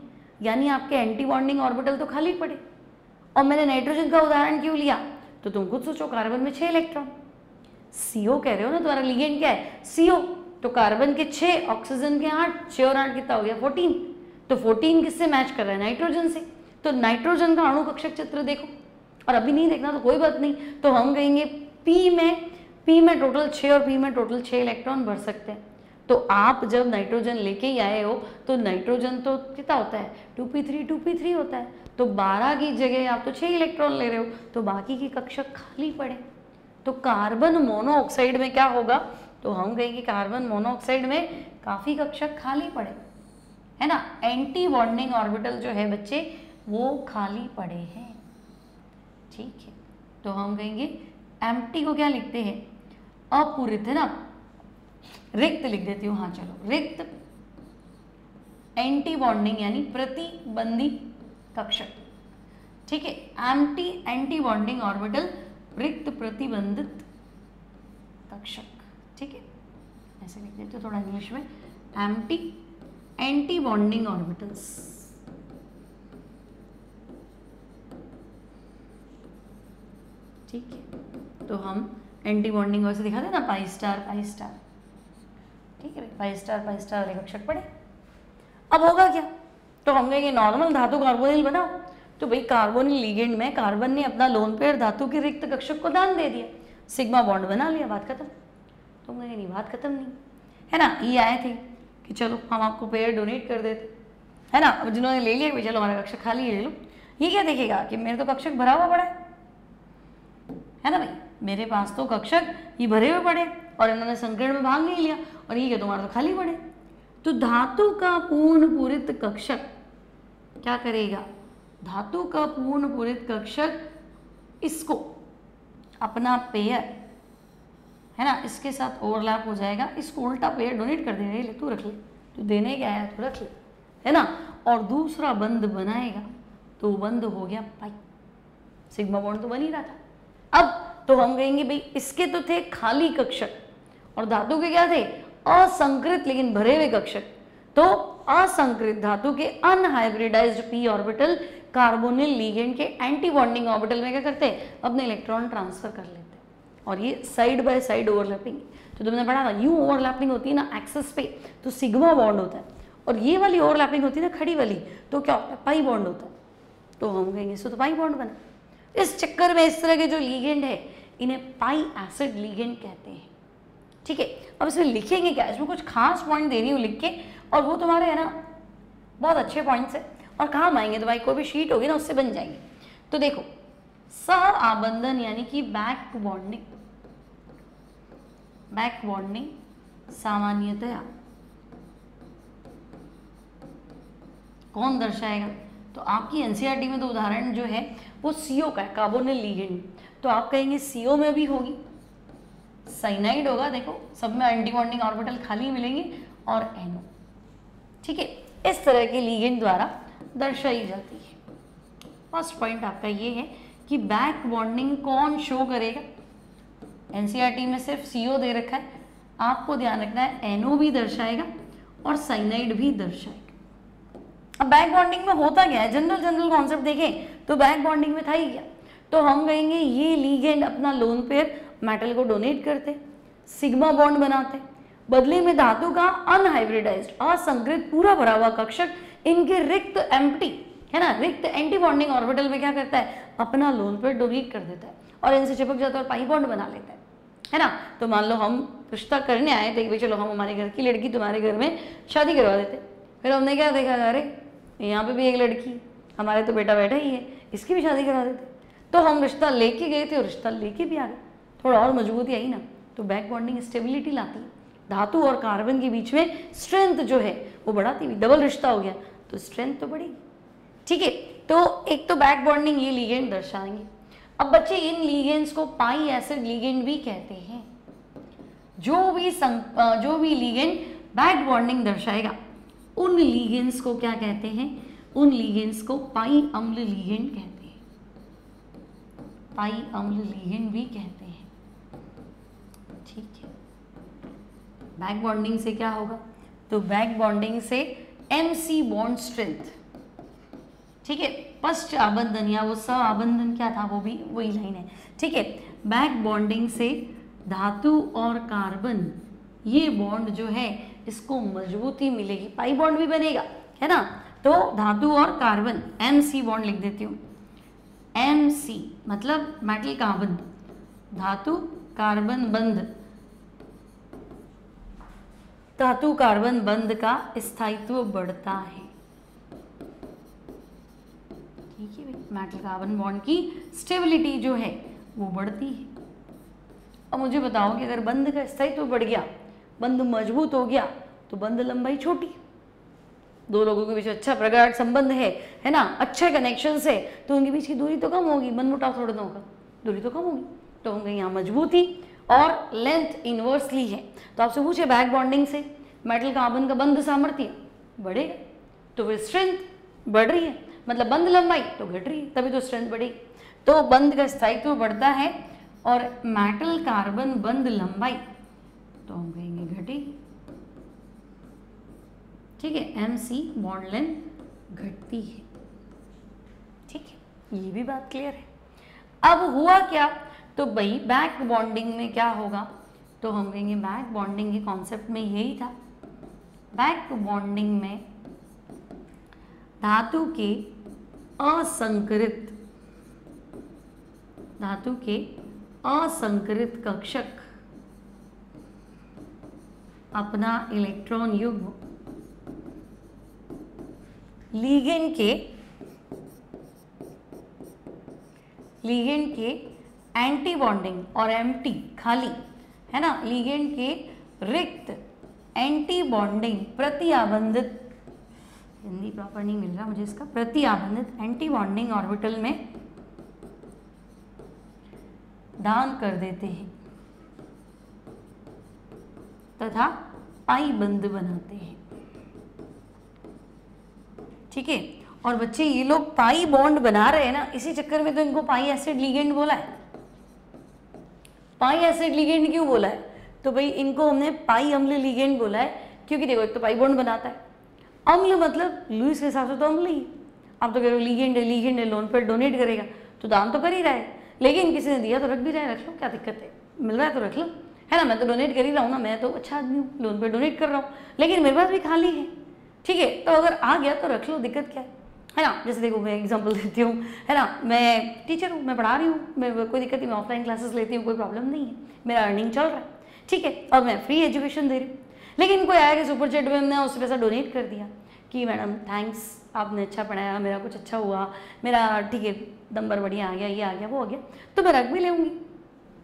यानी आपके एंटी बॉन्डिंग ऑर्बिटल तो खाली पड़े। और मैंने नाइट्रोजन का उदाहरण क्यों लिया, तो तुम खुद सोचो, कार्बन में 6 इलेक्ट्रॉन, CO कह रहे हो ना, तुम्हारा लिगेंड क्या है CO, तो कार्बन के 6, ऑक्सीजन के 8, 6 और 8 कितना हो गया 14, तो 14 किससे मैच कर रहा है, नाइट्रोजन से। तो नाइट्रोजन का अणु कक्षक चित्र देखो, और अभी नहीं देखना तो कोई बात नहीं, तो हम कहेंगे P में टोटल 6 और P में टोटल 6 इलेक्ट्रॉन भर सकते हैं। तो आप जब नाइट्रोजन लेके ही आए हो तो नाइट्रोजन तो कितना होता है 2p3 होता है, तो 12 की जगह आप तो 6 इलेक्ट्रॉन ले रहे हो, तो बाकी की कक्षक खाली पड़े। तो कार्बन मोनोऑक्साइड में क्या होगा, तो हम कहेंगे कार्बन मोनोऑक्साइड में काफ़ी कक्षक खाली पड़े, है ना, एंटी बॉन्डिंग ऑर्बिटल जो है बच्चे वो खाली पड़े हैं। ठीक है, तो हम कहेंगे एम्प्टी को क्या लिखते हैं, अपूरित, है ना, रिक्त लिख देती हूँ, हाँ चलो रिक्त एंटी बॉन्डिंग यानी प्रतिबंधी कक्षक। ठीक है, एंटी बॉन्डिंग ऑर्बिटल रिक्त प्रतिबंधित कक्षक। ठीक है, ऐसे लिख देते हो थोड़ा इंग्लिश में, एंटी बॉन्डिंग ऑर्बिटल्स। ठीक है, तो हम एंटी बॉन्डिंग वैसे दिखाते ना, पाई स्टार। ठीक है, पाई स्टार वाले कक्षक पड़े। अब होगा क्या, तो हम कहेंगे नॉर्मल धातु कार्बोनिल बनाओ, तो भाई कार्बोनिल लिगेंड में कार्बन ने अपना लोन पेयर धातु के रिक्त कक्षक को दान दे दिया, सिग्मा बॉन्ड बना लिया, बात खत्म। तो हम कहेंगे नहीं, बात खत्म नहीं, है ना, ये आए थे कि चलो हम आपको पेयर डोनेट कर देते, है ना। अब जिन्होंने ले लिया कि चलो हमारा कक्षक खाली ले लो, ये क्या देखेगा कि मेरे तो कक्षक भरा हुआ पड़ा है ना भाई, मेरे पास तो कक्षक ये भरे हुए पड़े और इन्होंने संकीर्ण में भाग नहीं लिया, और ये क्या तुम्हारा तो खाली पड़े। तो धातु का पूर्ण पूरित कक्षक क्या करेगा, धातु का पूर्ण पूरित कक्षक इसको अपना पेयर, है ना, इसके साथ ओवरलैप हो जाएगा, इसको उल्टा पेयर डोनेट कर देगा, ले तू रख ले, तू देने क्या आया तू रख ले, है ना, और दूसरा बंद बनाएगा, तो बंद हो गया पाई। सिग्मा बॉन्ड तो बन ही रहा था। अब तो हम कहेंगे भाई इसके तो थे खाली कक्षक और धातु के क्या थे, असंकृत लेकिन भरे हुए कक्षक। तो असंकृत धातु के unhybridised p orbital carbonyl ligand के एंटी बॉन्डिंग ऑर्बिटल में क्या करते हैं, अपने इलेक्ट्रॉन ट्रांसफर कर लेते हैं। और ये साइड बाय साइड ओवरलैपिंग, तो तुमने पढ़ा था यूं ओवरलैपिंग होती है ना एक्सिस पे, तो सिग्मा बॉन्ड होता है, और ये वाली ओवरलैपिंग होती है ना खड़ी वाली, तो क्या होता है, पाई बॉन्ड होता है। तो हम कहेंगे इसको तो पाई बॉन्ड बना। इस चक्कर में इस तरह के जो लिगेंड है इन्हें पाई एसिड लिगेंड कहते हैं। ठीक है, अब इसमें लिखेंगे क्या, इसमें कुछ खास पॉइंट दे रही हूँ लिख के, और वो तुम्हारे है ना बहुत अच्छे पॉइंट्स है और काम आएंगे, तो भाई कोई भी शीट होगी ना उससे बन जाएंगे। तो देखो सह आबंधन यानी कि बैक बॉन्डिंग सामान्यतया कौन दर्शाएगा, तो आपकी एनसीईआरटी में तो उदाहरण जो है वो CO का है, कार्बोनिल लिगेंड। तो आप कहेंगे CO में भी होगी, साइनाइड होगा, देखो सब में एंटी बॉन्डिंग ऑर्बिटल खाली मिलेंगे, और NO। ठीक है, इस तरह के लिगेंड द्वारा दर्शाई जाती है। फर्स्ट पॉइंट आपका ये है कि बैक बॉन्डिंग कौन शो करेगा। एनसीईआरटी में सिर्फ CO दे रखा है, आपको ध्यान रखना है NO भी दर्शाएगा और साइनाइड भी दर्शाएगा। अब बैक बॉन्डिंग में होता क्या है, जनरल कॉन्सेप्ट देखें तो बैक बॉन्डिंग में था ही क्या, तो हम कहेंगे ये लिगेंड अपना लोन पेयर मेटल को डोनेट करते, सिग्मा बॉन्ड बनाते, बदले में धातु का अनहाइब्रिडाइज्ड असंकृत पूरा भरा हुआ कक्षक इनके रिक्त एम्प्टी है ना, रिक्त एंटी बॉन्डिंग ऑर्बिटल में क्या करता है, अपना लोन पेयर डोनेट कर देता है और इनसे चिपक जाता है और पाई बॉन्ड बना लेता है ना। तो मान लो हम रिश्ता करने आए थे भाई, चलो हम हमारे घर की लड़की तुम्हारे घर में शादी करवा देते, फिर हमने क्या देखा, अरे यहाँ पे भी एक लड़की, हमारे तो बेटा बैठा ही है, इसकी भी शादी करा देते। तो हम रिश्ता लेके गए थे और रिश्ता लेके भी आ गए, थोड़ा और मजबूती आई ना। तो बैक बॉन्डिंग स्टेबिलिटी लाती है, धातु और कार्बन के बीच में स्ट्रेंथ जो है वो बढ़ाती हुई, डबल रिश्ता हो गया तो स्ट्रेंथ तो बढ़ेगी। ठीक है, तो एक तो बैक बॉन्डिंग ये लिगेंड दर्शाएंगे। अब बच्चे इन लिगेंड्स को पाई एसिड लिगेंड भी कहते हैं। जो भी लिगेंड बैक बॉन्डिंग दर्शाएगा उन लिगेंड्स को क्या कहते हैं, उन लिगेंड्स को पाई अम्ल लिगेंड कहते हैं, पाई अम्ल लिगेंड भी कहते हैं। ठीक है, बैक बॉन्डिंग से क्या होगा, तो बैक बॉन्डिंग से MC बॉन्ड स्ट्रेंथ। ठीक है, फर्स्ट आबंधन या वो सह आबंधन क्या था, वो भी वही लाइन है। ठीक है, बैक बॉन्डिंग से धातु और कार्बन ये बॉन्ड जो है इसको मजबूती मिलेगी, पाई बॉन्ड भी बनेगा है ना। तो धातु और कार्बन MC बॉन्ड लिख देती हूँ, MC मतलब मेटल कार्बन, धातु कार्बन बंध, धातु कार्बन बंध का स्थायित्व बढ़ता है। ठीक है भाई, मेटल कार्बन बॉन्ड की स्टेबिलिटी जो है वो बढ़ती है। अब मुझे बताओ कि अगर बंध का स्थायित्व बढ़ गया, बंध मजबूत हो गया, तो बंध लंबाई छोटी, दो लोगों के बीच अच्छा प्रगाढ़ संबंध है ना, अच्छे कनेक्शंस है, तो उनके बीच की दूरी तो कम होगी, मनमुटाव थोड़ा ना होगा, दूरी तो कम होगी। तो होंगे यहाँ मजबूती और लेंथ इनवर्सली है। तो आपसे पूछे बैक बॉन्डिंग से मेटल कार्बन का बंध सामर्थ्य बढ़ेगा, तो फिर स्ट्रेंथ बढ़ रही है, मतलब बंध लंबाई तो घट रही है, तभी तो स्ट्रेंथ बढ़ेगी। तो बंध का स्थायित्व बढ़ता है और मेटल कार्बन बंध लंबाई तो हम कहेंगे घटेगी। ठीक है, MC बॉन्ड लेंथ घटती है। ठीक है, ये भी बात क्लियर है। अब हुआ क्या, तो भाई बैक बॉन्डिंग में क्या होगा, तो हम कहेंगे बैक बॉन्डिंग के कॉन्सेप्ट में यही था। बैक बॉन्डिंग में धातु के असंकृत कक्षक अपना इलेक्ट्रॉन युग्म लिगेंड के एंटी बॉन्डिंग और एम्प्टी खाली है ना, लिगेंड के रिक्त एंटी बॉन्डिंग प्रति आबंधित, हिंदी प्रॉपर नहीं मिल रहा मुझे इसका, प्रति आबंधित एंटी बॉन्डिंग ऑर्बिटल में दान कर देते हैं तथा पाई बंध बनाते हैं। ठीक है, और बच्चे ये लोग पाई बॉन्ड बना रहे हैं ना, इसी चक्कर में तो इनको पाई एसिड लिगेंड बोला है। पाई एसिड लिगेंड क्यों बोला है? तो भाई इनको हमने पाई अम्ल लिगेंड बोला है क्योंकि देखो एक तो पाई बॉन्ड बनाता है, अम्ल मतलब लुईस के हिसाब से तो अम्ल ही। आप तो कह रहे हो लिगेंड है लोन पेयर डोनेट करेगा, तो दान तो कर ही रहा है, लेकिन किसी ने दिया तो रख भी रहा है, रख लो, क्या दिक्कत है, मिल रहा है तो रख लो, है ना। मैं तो डोनेट कर ही रहा हूँ ना, मैं तो अच्छा आदमी हूँ, लोन पेयर डोनेट कर रहा हूँ, लेकिन मेरे पास भी खाली है, ठीक है, तो अगर आ गया तो रख लो, दिक्कत क्या है ना। जैसे देखो मैं एग्जांपल देती हूँ, है ना, मैं टीचर हूँ, मैं पढ़ा रही हूँ, मैं कोई दिक्कत नहीं, मैं ऑफलाइन क्लासेस लेती हूँ, कोई प्रॉब्लम नहीं है, मेरा अर्निंग चल रहा है, ठीक है, और मैं फ्री एजुकेशन दे रही हूँ। लेकिन कोई आया कि सुपर चैट में हमने उससे पैसा डोनेट कर दिया कि मैडम थैंक्स, आपने अच्छा पढ़ाया, मेरा कुछ अच्छा हुआ, मेरा ठीक है नंबर बढ़िया आ गया, ये आ गया, वो आ गया, तो मैं रख भी लेंगी,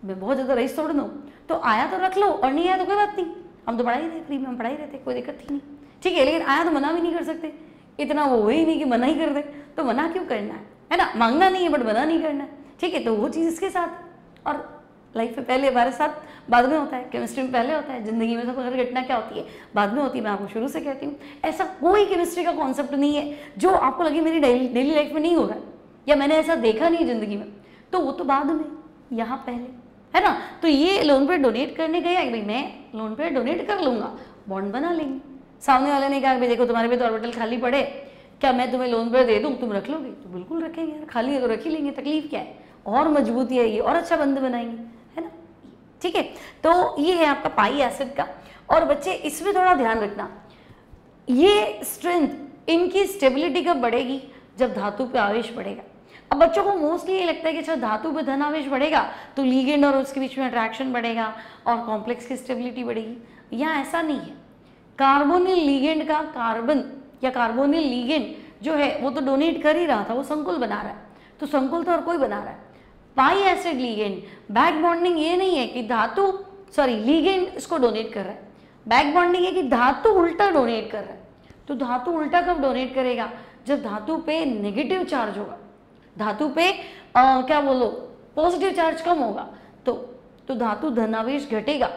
मैं बहुत ज़्यादा रईस तोड़ दूँ, तो आया तो रख लो और नहीं आया तो कोई बात नहीं, हम तो पढ़ा ही रहे, फ्री में हम पढ़ा ही रहते, कोई दिक्कत थी नहीं, ठीक है। लेकिन आया तो मना भी नहीं कर सकते, इतना वो ही नहीं कि मना ही कर दे, तो मना क्यों करना है ना, मांगना नहीं है बट मना नहीं करना है, ठीक है। तो वो चीज़ इसके साथ, और लाइफ में पहले हमारे साथ बाद में होता है, केमिस्ट्री में पहले होता है, जिंदगी में सब हर घटना क्या होती है बाद में होती है, मैं आपको शुरू से कहती हूँ। ऐसा कोई केमिस्ट्री का कॉन्सेप्ट नहीं है जो आपको लगे मेरी डेली लाइफ में नहीं हो रहा है या मैंने ऐसा देखा नहीं जिंदगी में, तो वो तो बाद में, यहाँ पहले, है ना। तो ये लोन पे डोनेट करने गया, भाई मैं लोन पे डोनेट कर लूँगा, बॉन्ड बना लेंगे। सामने वाले ने कहा भाई देखो तुम्हारे पे तो ऑर्बिटल खाली पड़े, क्या मैं तुम्हें लोन पे दे दूँ, तुम रख लोगे? तो बिल्कुल रखेंगे यार, खाली है तो रख ही लेंगे, तकलीफ क्या है, और मजबूती आएगी और अच्छा बंद बनाएंगे, है ना, ठीक है। तो ये है आपका पाई एसिड का। और बच्चे इसमें थोड़ा ध्यान रखना, ये स्ट्रेंथ इनकी स्टेबिलिटी कब बढ़ेगी? जब धातु पे आवेश बढ़ेगा। अब बच्चों को मोस्टली ये लगता है कि अच्छा धातु पे धन आवेश बढ़ेगा तो लीगेंड और उसके बीच में अट्रैक्शन बढ़ेगा और कॉम्प्लेक्स की स्टेबिलिटी बढ़ेगी। यहाँ ऐसा नहीं है, कार्बोनिल लीगेंड का कार्बन या कार्बोनिल लीगेंड जो है वो तो डोनेट कर ही रहा था, वो संकुल बना रहा है, तो संकुल तो और कोई बना रहा है। पाई एसिड लीगेंड बैक बॉन्डिंग ये नहीं है कि धातु लीगेंड इसको डोनेट कर रहा है, बैक बॉन्डिंग है कि धातु उल्टा डोनेट कर रहा है। तो धातु उल्टा कब डोनेट करेगा? जब धातु पे नेगेटिव चार्ज होगा, धातु पे क्या बोलो पॉजिटिव चार्ज कम होगा, तो धातु धनावेश घटेगा,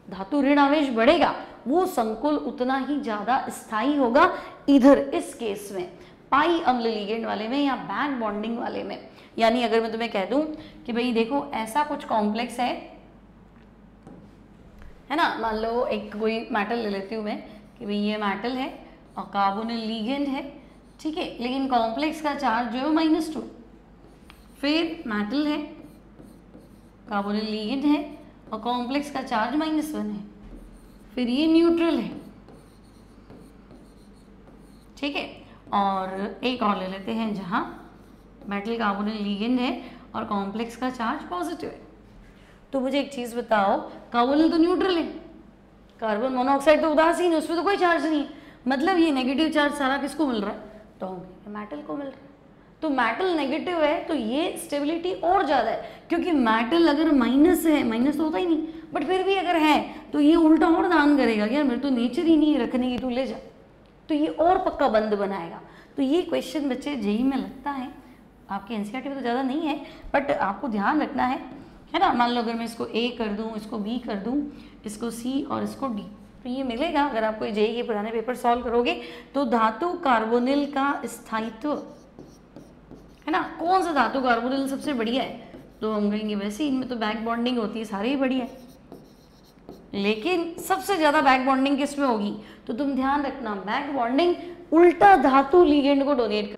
धातु ऋण आवेश बढ़ेगा, वो संकुल उतना ही ज्यादा स्थायी होगा। इधर इस केस में पाई अम्ल लीगेंड वाले में या बैक बॉन्डिंग वाले में, यानी अगर मैं तुम्हें कह दूं कि भाई देखो ऐसा कुछ कॉम्प्लेक्स है ना, मान लो एक कोई मेटल ले लेती हूँ मैं कि भाई ये मेटल है और कार्बोनिल लीगेंड है, ठीक है, लेकिन कॉम्प्लेक्स का चार्ज जो है -2, फिर मेटल है, कार्बोनिल लीगेंड है और कॉम्प्लेक्स का चार्ज -1 है, फिर ये न्यूट्रल है, ठीक है। और एक और ले लेते हैं जहाँ मेटल कार्बोनिल लीगेंड है और कॉम्प्लेक्स का चार्ज पॉजिटिव है। तो मुझे एक चीज़ बताओ, कार्बोनिल तो न्यूट्रल है, कार्बन मोनोऑक्साइड तो उदासीन है, उसमें तो कोई चार्ज नहीं है, मतलब ये नेगेटिव चार्ज सारा किसको मिल रहा है? तो मेटल को मिल रहा है। तो मेटल नेगेटिव है तो ये स्टेबिलिटी और ज़्यादा है, क्योंकि मेटल अगर माइनस है, माइनस तो होता ही नहीं, बट फिर भी अगर है तो ये उल्टा और दान करेगा कि यार मेरे तो नेचर ही नहीं है रखने की, तू ले जा, तो ये और पक्का बंद बनाएगा। तो ये क्वेश्चन बच्चे जेईई में लगता है, आपके एनसीईआरटी में तो ज़्यादा नहीं है, बट आपको ध्यान रखना है ना। मान लो अगर मैं इसको ए कर दूँ, इसको बी कर दूँ, इसको सी और इसको डी, तो ये मिलेगा। अगर आप कोई जेईई के पुराने पेपर सॉल्व करोगे तो धातु कार्बोनिल का स्थायित्व, है ना, कौन सा धातु कार्बोनिल सबसे बढ़िया है? तो हम कहेंगे वैसे इनमें तो बैक बॉन्डिंग होती है, सारे ही बढ़िया है, लेकिन सबसे ज़्यादा बैक बॉन्डिंग किस में होगी? तो तुम ध्यान रखना, बैक बॉन्डिंग उल्टा धातु लीगेंड को डोनेट कर,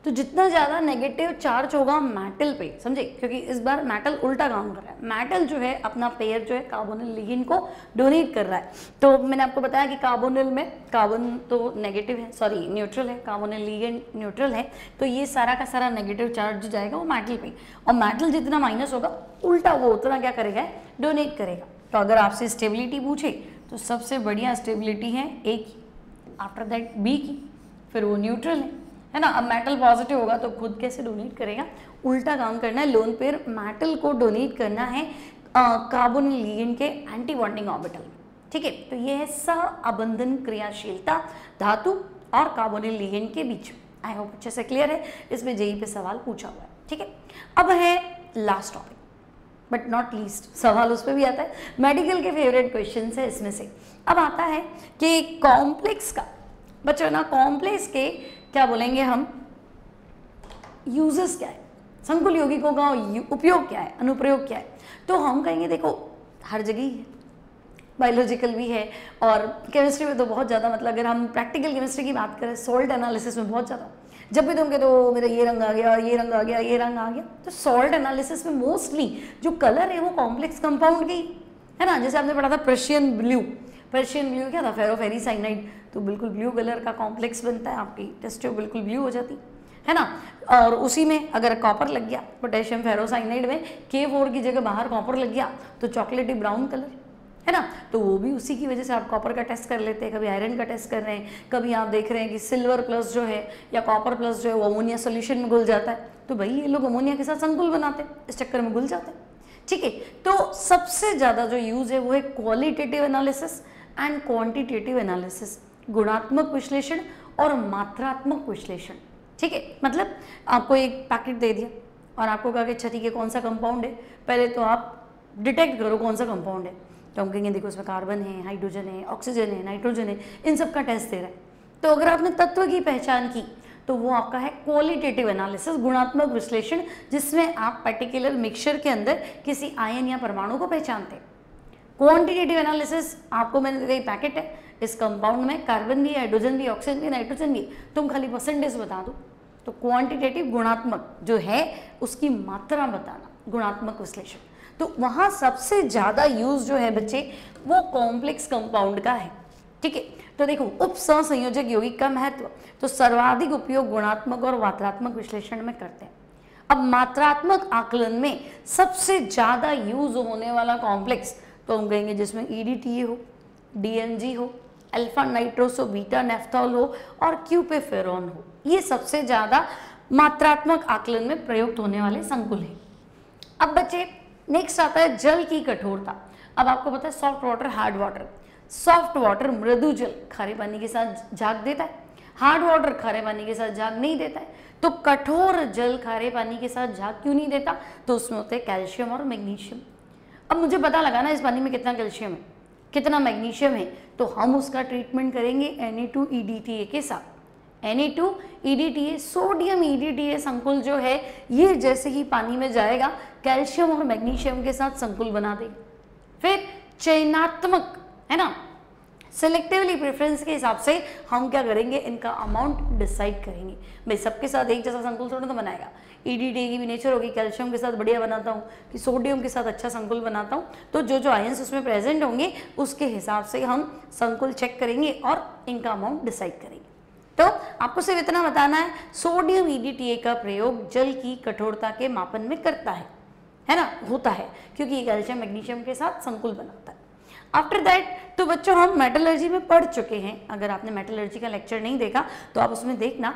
तो जितना ज़्यादा नेगेटिव चार्ज होगा मेटल पे, समझे, क्योंकि इस बार मेटल उल्टा काम कर रहा है, मेटल जो है अपना पेयर जो है कार्बोनिल लीगेंड को डोनेट कर रहा है। तो मैंने आपको बताया कि कार्बोनिल में कार्बन तो नेगेटिव है, न्यूट्रल है, कार्बोनिल लीगेंड न्यूट्रल है, तो ये सारा का सारा नेगेटिव चार्ज जो जाएगा वो मेटल पे, और मेटल जितना माइनस होगा उल्टा वो उतना क्या करेगा? डोनेट करेगा। तो अगर आपसे स्टेबिलिटी पूछे तो सबसे बढ़िया स्टेबिलिटी है ए की, आफ्टर दैट बी की, फिर वो न्यूट्रल है ना। अब मेटल पॉजिटिव होगा तो खुद कैसे डोनेट करेगा? उल्टा काम करना है, लोन पेयर मेटल को डोनेट करना है कार्बोनिल लीगेंड के एंटी बॉन्डिंग ऑर्बिटल, ठीक है। तो ये है सह-अबंधन क्रियाशीलता धातु और कार्बोनिल लीगेंड के बीच। आई होप अच्छे से क्लियर है, इसमें जेईई पे सवाल पूछा हुआ है, ठीक है। अब है last topic but not least, सवाल उस पर भी आता है, मेडिकल के फेवरेट क्वेश्चन है इसमें से। अब आता है कि कॉम्प्लेक्स का, बच्चों ना कॉम्प्लेक्स के क्या बोलेंगे हम, यूजेस क्या है, संकुल यौगिकों का उपयोग क्या है, अनुप्रयोग क्या है। तो हम कहेंगे देखो हर जगह ही है, बायोलॉजिकल भी है और केमिस्ट्री में तो बहुत ज़्यादा, मतलब अगर हम प्रैक्टिकल केमिस्ट्री की बात करें सॉल्ट एनालिसिस में बहुत ज़्यादा, जब भी तुम कहते हो मेरा ये रंग आ गया, ये रंग आ गया, ये रंग आ गया, तो सॉल्ट एनालिसिस में मोस्टली जो कलर है वो कॉम्प्लेक्स कंपाउंड की है ना। जैसे आपने पढ़ा था पर्शियन ब्लू, पर्शियन ब्लू क्या था, फेरोफेरीसाइनाइड, तो बिल्कुल ब्लू कलर का कॉम्प्लेक्स बनता है, आपकी टेस्ट ट्यूब बिल्कुल ब्लू हो जाती है ना। और उसी में अगर कॉपर लग गया पोटेशियम फेरोसाइनाइड में, K4 की जगह बाहर कॉपर लग गया तो चॉकलेटी ब्राउन कलर है ना। तो वो भी उसी की वजह से आप कॉपर का टेस्ट कर लेते हैं, कभी आयरन का टेस्ट कर रहे हैं, कभी आप देख रहे हैं कि सिल्वर प्लस जो है या कॉपर प्लस जो है वो अमोनिया सोल्यूशन में घुल जाता है, तो भाई ये लोग अमोनिया के साथ संकुल बनाते हैं, इस चक्कर में घुल जाते हैं। ठीक है, तो सबसे ज़्यादा जो यूज़ है वो है qualitative analysis and quantitative analysis, गुणात्मक विश्लेषण और मात्रात्मक विश्लेषण। ठीक है, मतलब आपको एक पैकेट दे दिया और आपको कहा कि अच्छा ठीक है कौन सा कंपाउंड है, पहले तो आप डिटेक्ट करो कौन सा कंपाउंड है। तो हम कहेंगे देखो इसमें कार्बन है, हाइड्रोजन है, ऑक्सीजन है, नाइट्रोजन है, इन सब का टेस्ट दे रहा है। तो अगर आपने तत्व की पहचान की तो वो आपका है क्वालिटेटिव एनालिसिस, गुणात्मक विश्लेषण, जिसमें आप पर्टिकुलर मिक्सचर के अंदर किसी आयन या परमाणु को पहचानते हैं। क्वांटिटेटिव एनालिसिस, आपको मैंने दी पैकेट है, इस कंपाउंड में कार्बन भी, हाइड्रोजन भी, ऑक्सीजन भी, नाइट्रोजन भी, तुम खाली परसेंटेज बता दो। तो क्वांटिटेटिव गुणात्मक जो है उसकी मात्रा बताना, गुणात्मक विश्लेषण। तो वहाँ सबसे ज़्यादा यूज जो है बच्चे वो कॉम्प्लेक्स कंपाउंड का है। ठीक है, तो देखो उप सहसंयोजक यौगिक का महत्व, तो सर्वाधिक उपयोग गुणात्मक और मात्रात्मक विश्लेषण में करते हैं। अब मात्रात्मक आकलन में सबसे ज़्यादा यूज होने वाला कॉम्प्लेक्स तो हम कहेंगे जिसमें EDTA हो, DMG हो, अल्फा नाइट्रोस हो, बीटा नेफ्थॉल हो और क्यूपेफेरॉन हो, ये सबसे ज़्यादा मात्रात्मक आकलन में प्रयुक्त होने वाले संकुल हैं। अब बच्चे नेक्स्ट आता है जल की कठोरता। अब आपको पता है soft water, hard water. Soft water मृदु जल खारे पानी के साथ झाग देता है, हार्ड वाटर खारे पानी के साथ झाग नहीं देता है। तो कठोर जल खारे पानी के साथ झाग क्यों नहीं देता, तो उसमें होते हैं कैल्शियम और मैग्नीशियम। अब मुझे पता लगाना इस पानी में कितना कैल्शियम है, कितना मैग्नीशियम है, तो हम उसका ट्रीटमेंट करेंगे Na2EDTA के साथ। Na2EDTA, सोडियम EDTA संकुल जो है ये जैसे ही पानी में जाएगा कैल्शियम और मैग्नीशियम के साथ संकुल बना देगा। फिर चयनात्मक है ना, सिलेक्टिवली प्रेफरेंस के हिसाब से हम क्या करेंगे, इनका अमाउंट डिसाइड करेंगे। भाई सबके साथ एक जैसा संकुल थोड़ा तो बनाएगा, EDTA की भी नेचर होगी, कैल्शियम के साथ बढ़िया बनाता हूँ कि सोडियम के साथ अच्छा संकुल बनाता हूँ, तो जो जो आयंस उसमें प्रेजेंट होंगे उसके हिसाब से हम संकुल चेक करेंगे और इनका अमाउंट डिसाइड करेंगे। तो आपको सिर्फ इतना बताना है, सोडियम EDTA का प्रयोग जल की कठोरता के मापन में करता है ना, होता है, क्योंकि ये कैल्शियम मैग्नीशियम के साथ संकुल बनाता है। आफ्टर दैट तो बच्चों हम मेटलर्जी में पढ़ चुके हैं, अगर आपने मेटलर्जी का लेक्चर नहीं देखा तो आप उसमें देखना।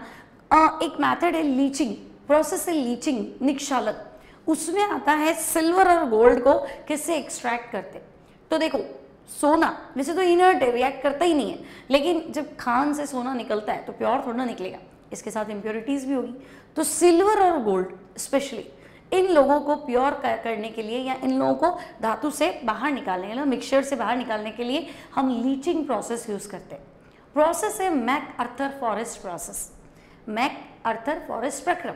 एक मेथड है लीचिंग, प्रोसेस है लीचिंग, निक्षालन, उसमें आता है सिल्वर और गोल्ड को किससे एक्सट्रैक्ट करते। तो देखो सोना वैसे तो इनर्ट है, रिएक्ट करता ही नहीं है, लेकिन जब खान से सोना निकलता है तो प्योर थोड़ा निकलेगा, इसके साथ इम्प्योरिटीज भी होगी। तो सिल्वर और गोल्ड स्पेशली इन लोगों को प्योर करने के लिए या इन लोगों को धातु से बाहर निकालने के लिए, मिक्सचर से बाहर निकालने के लिए हम लीचिंग प्रोसेस यूज करते हैं। प्रोसेस है मैक अर्थर फॉरेस्ट प्रोसेस। मैक अर्थर फॉरेस्ट प्रक्रम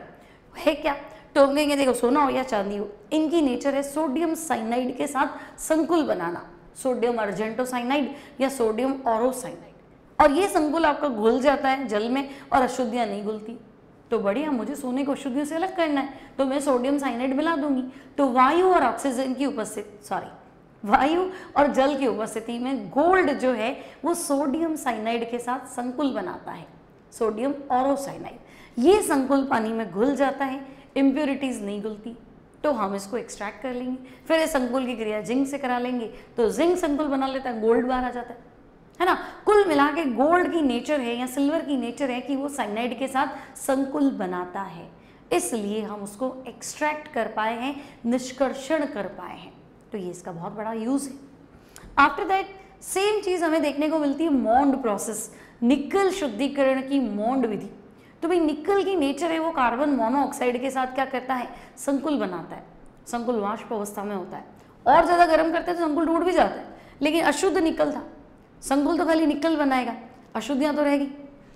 है क्या, तो हम कहेंगे देखो सोना हो या चांदी हो, इनकी नेचर है सोडियम साइनाइड के साथ संकुल बनाना, सोडियम अर्जेंटोसाइनाइड या सोडियम ओरोसाइनाइड, और ये संकुल आपका घुल जाता है जल में और अशुद्धियाँ नहीं घुलती। तो बढ़िया, मुझे सोने को अशुद्धियों से अलग करना है तो मैं सोडियम साइनाइड मिला दूंगी। तो वायु और ऑक्सीजन की वायु और जल की उपस्थिति में गोल्ड जो है वो सोडियम साइनाइड के साथ संकुल बनाता है, सोडियम ओरोसाइनाइड। ये संकुल पानी में घुल जाता है, इम्प्योरिटीज नहीं घुलती, तो हम इसको एक्सट्रैक्ट कर लेंगे। फिर इस संकुल की क्रिया जिंक से करा लेंगे तो जिंक संकुल बना लेता है, गोल्ड बाहर आ जाता है ना। कुल मिला के गोल्ड की नेचर है या सिल्वर की नेचर है कि वो साइनाइड के साथ संकुल बनाता है, इसलिए हम उसको एक्सट्रैक्ट कर पाए हैं, निष्कर्षण कर पाए हैं। तो ये इसका बहुत बड़ा यूज है। आफ्टर दैट सेम चीज हमें देखने को मिलती है मॉन्ड प्रोसेस, निकल शुद्धिकरण की मॉन्ड विधि। तो भाई निकल की नेचर है वो कार्बन मोनोऑक्साइड के साथ क्या करता है, संकुल बनाता है। संकुल वाष्प अवस्था में होता है, और ज़्यादा गर्म करते हैं तो संकुल टूट भी जाता है, लेकिन अशुद्ध निकल था, संकुल तो खाली निकल बनाएगा, अशुद्धियाँ तो रहेगी।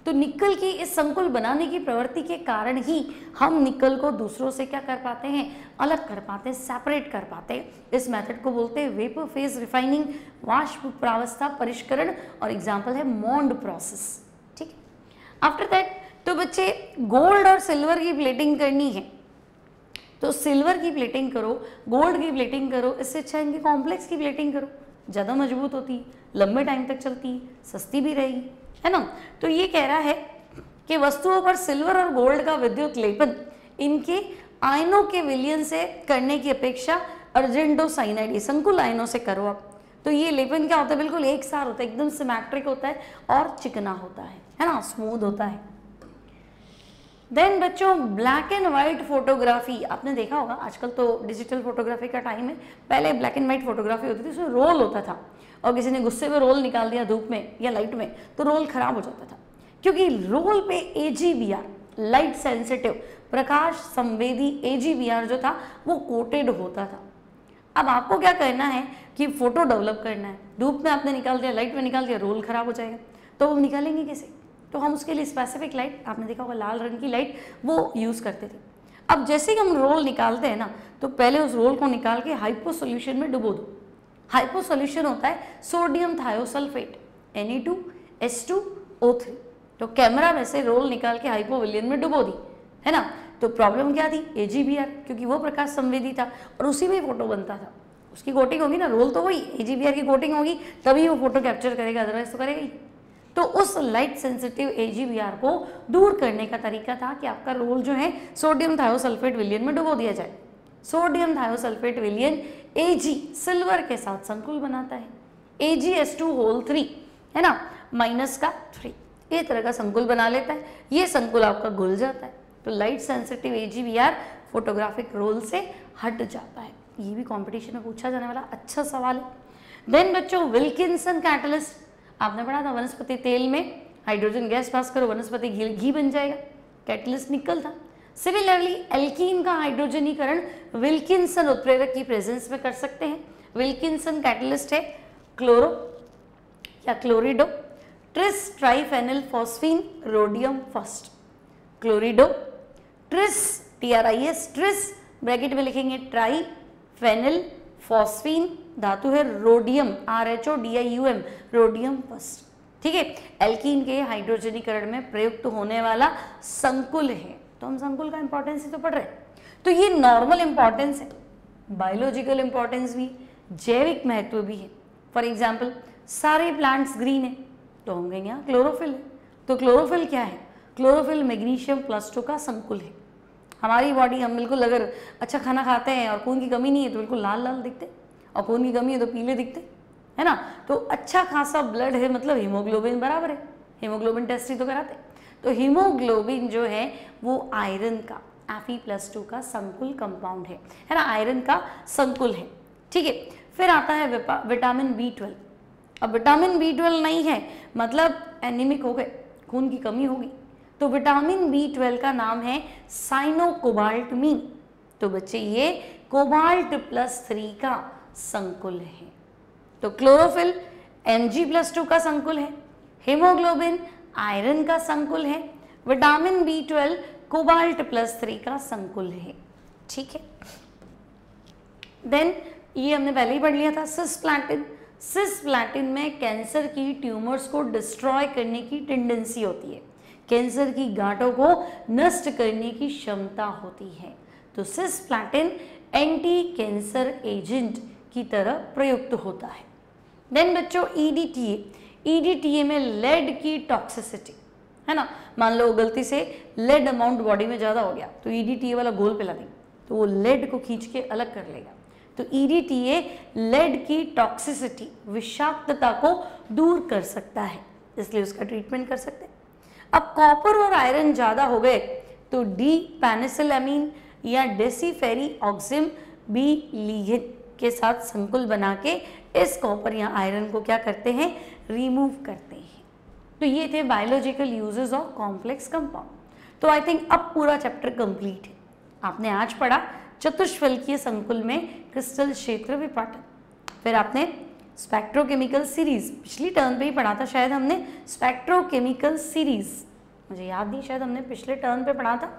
तो निकल की इस संकुल बनाने की प्रवृत्ति के कारण ही हम निकल को दूसरों से क्या कर पाते हैं, अलग कर पाते हैं, सेपरेट कर पाते हैं। इस मेथड को बोलते हैं वेपर फेज रिफाइनिंग, वाष्प प्रावस्था परिष्करण, और एग्जाम्पल है मॉन्ड प्रोसेस। ठीक है, आफ्टर दैट तो बच्चे गोल्ड और सिल्वर की प्लेटिंग करनी है तो सिल्वर की प्लेटिंग करो, गोल्ड की प्लेटिंग करो, इससे अच्छा इनकी कॉम्प्लेक्स की प्लेटिंग करो, ज़्यादा मजबूत होती, लंबे टाइम तक चलती, सस्ती भी रहेगी, है ना। तो ये कह रहा है कि वस्तुओं पर सिल्वर और गोल्ड का विद्युत लेपन इनके आयनों के विलयन से करने की अपेक्षा अर्जेंटो साइनाइड संकुल आयनों से करो आप। तो ये लेपन क्या होता है, बिल्कुल एक सार होता है, एकदम सिमेट्रिक होता है और चिकना होता है ना, स्मूथ होता है। देन बच्चों ब्लैक एंड व्हाइट फोटोग्राफी आपने देखा होगा, आजकल तो डिजिटल फोटोग्राफी का टाइम है, पहले ब्लैक एंड व्हाइट फोटोग्राफी होती थी, उसमें रोल होता था और किसी ने गुस्से में रोल निकाल दिया धूप में या लाइट में तो रोल खराब हो जाता था, क्योंकि रोल पे AGBR लाइट सेंसिटिव प्रकाश संवेदी AGBR जो था वो कोटेड होता था। अब आपको क्या करना है कि फोटो डेवलप करना है, धूप में आपने निकाल दिया, लाइट में निकाल दिया, रोल खराब हो जाएगा, तो वो निकालेंगे कैसे? तो हम उसके लिए स्पेसिफिक लाइट, आपने देखा होगा लाल रंग की लाइट, वो यूज़ करते थे। अब जैसे ही हम रोल निकालते हैं ना, तो पहले उस रोल को निकाल के हाइपो सोल्यूशन में डुबो दो। हाइपो सोल्यूशन होता है सोडियम थायोसल्फेट Na2H2O3। तो कैमरा में से रोल निकाल के हाइपो विलयन में डुबो दी, है ना। तो प्रॉब्लम क्या थी, AGBR, क्योंकि वो प्रकाश संवेदी था और उसी में फोटो बनता था, उसकी कोटिंग होगी ना, रोल तो वही AGBR की कोटिंग होगी तभी वो फोटो कैप्चर करेगा, अदरवाइज तो करेगा ही। तो उस लाइट सेंसिटिव AGBR को दूर करने का तरीका था कि आपका रोल जो है सोडियम थायोसल्फेट विलयन में डुबो दिया जाए। सोडियम थायोसल्फेट विलयन Ag सिल्वर के साथ संकुल बनाता है, AgS2 है ना, -3, ये तरह का संकुल बना लेता है, ये संकुल आपका घुल जाता है, तो light sensitive AGBR photographic roll से हट जाता है। ये भी कंपटीशन में पूछा जाने वाला अच्छा सवाल है। देन बच्चों विल्किंसन कैटलिस्ट आपने पढ़ा था, वनस्पति तेल में हाइड्रोजन गैस पास करो, वनस्पति घी बन जाएगा, कैटलिस्ट निकल था। सिमिलरली एल्कीन का हाइड्रोजनीकरण विल्किंसन उत्प्रेरक की प्रेजेंस में कर सकते हैं। विल्किंसन कैटलिस्ट है क्लोरो या chlorido, tris triphenyl phosphine rhodium first, chlorido, tris TRIS, tris bracket में लिखेंगे ट्राई फेनिल फॉस्फीन, धातु है रोडियम RHODIUM, रोडियम फर्स्ट। ठीक है, एल्कीन के हाइड्रोजनीकरण में प्रयुक्त होने वाला संकुल है। तो हम संकुल का इंपॉर्टेंस ही तो पढ़ रहे हैं। तो ये नॉर्मल इंपॉर्टेंस है, बायोलॉजिकल इंपॉर्टेंस भी, जैविक महत्व भी है। फॉर एग्जाम्पल सारे प्लांट्स ग्रीन है तो हम कहेंगे यहाँ क्लोरोफिल है। तो क्लोरोफिल क्या है? क्लोरोफिल मैग्नीशियम +2 का संकुल है। हमारी बॉडी, हम बिल्कुल अगर अच्छा खाना खाते हैं और खून की कमी नहीं है तो बिल्कुल लाल लाल दिखते, और खून की कमी है तो पीले दिखते, है ना। तो अच्छा खासा ब्लड है मतलब हीमोग्लोबिन बराबर है, हीमोग्लोबिन टेस्ट ही तो कराते। तो हीमोग्लोबिन जो है वो आयरन का Fe+2 का संकुल कंपाउंड है ना, आयरन का संकुल है। ठीक है, फिर आता है विटामिन B12। अब विटामिन B12 नहीं है मतलब एनीमिक हो गए, खून की कमी होगी, तो विटामिन B12 का नाम है साइनोकोबाल्टमीन। तो बच्चे ये कोबाल्ट+3 का संकुल है। तो क्लोरोफिल Mg+2 का संकुल है, हीमोग्लोबिन आयरन का संकुल है, विटामिन B12 कोबाल्ट+3 का संकुल है। ठीक है, देन ये हमने पहले ही पढ़ लिया था सिस्प्लैटिन। सिस्प्लैटिन में कैंसर की ट्यूमर्स को डिस्ट्रॉय करने की टेंडेंसी होती है, कैंसर की गांठों को नष्ट करने की क्षमता होती है। तो सिस्प्लैटिन एंटी कैंसर एजेंट की तरह प्रयुक्त होता है। देन बच्चों EDTA में लेड की टॉक्सिसिटी, है ना। मान लो गलती से लेड अमाउंट बॉडी में ज़्यादा हो गया तो EDTA वाला घोल पिला देंगे तो वो लेड को खींच के अलग कर लेगा। तो EDTA लेड की टॉक्सिसिटी, विषाक्तता को दूर कर सकता है, इसलिए उसका ट्रीटमेंट कर सकते हैं। अब कॉपर और आयरन ज़्यादा हो गए तो D-पेनिसिलएमीन या डेसीफेरी ऑक्सिम B लिगेंड के साथ संकुल बना के इस कॉपर या आयरन को क्या करते हैं, रिमूव करते हैं। तो ये थे biological uses of complex compound. तो आई थिंक अब पूरा चैप्टर कंप्लीट है। आपने आज पढ़ा चतुष्फलकीय संकुल में क्रिस्टल क्षेत्र विपाटन, फिर आपने स्पेक्ट्रोकेमिकल सीरीज, पिछली टर्म पे ही पढ़ा था शायद हमने, स्पेक्ट्रोकेमिकल सीरीज मुझे याद नहीं, शायद हमने पिछले टर्न पे पढ़ा था।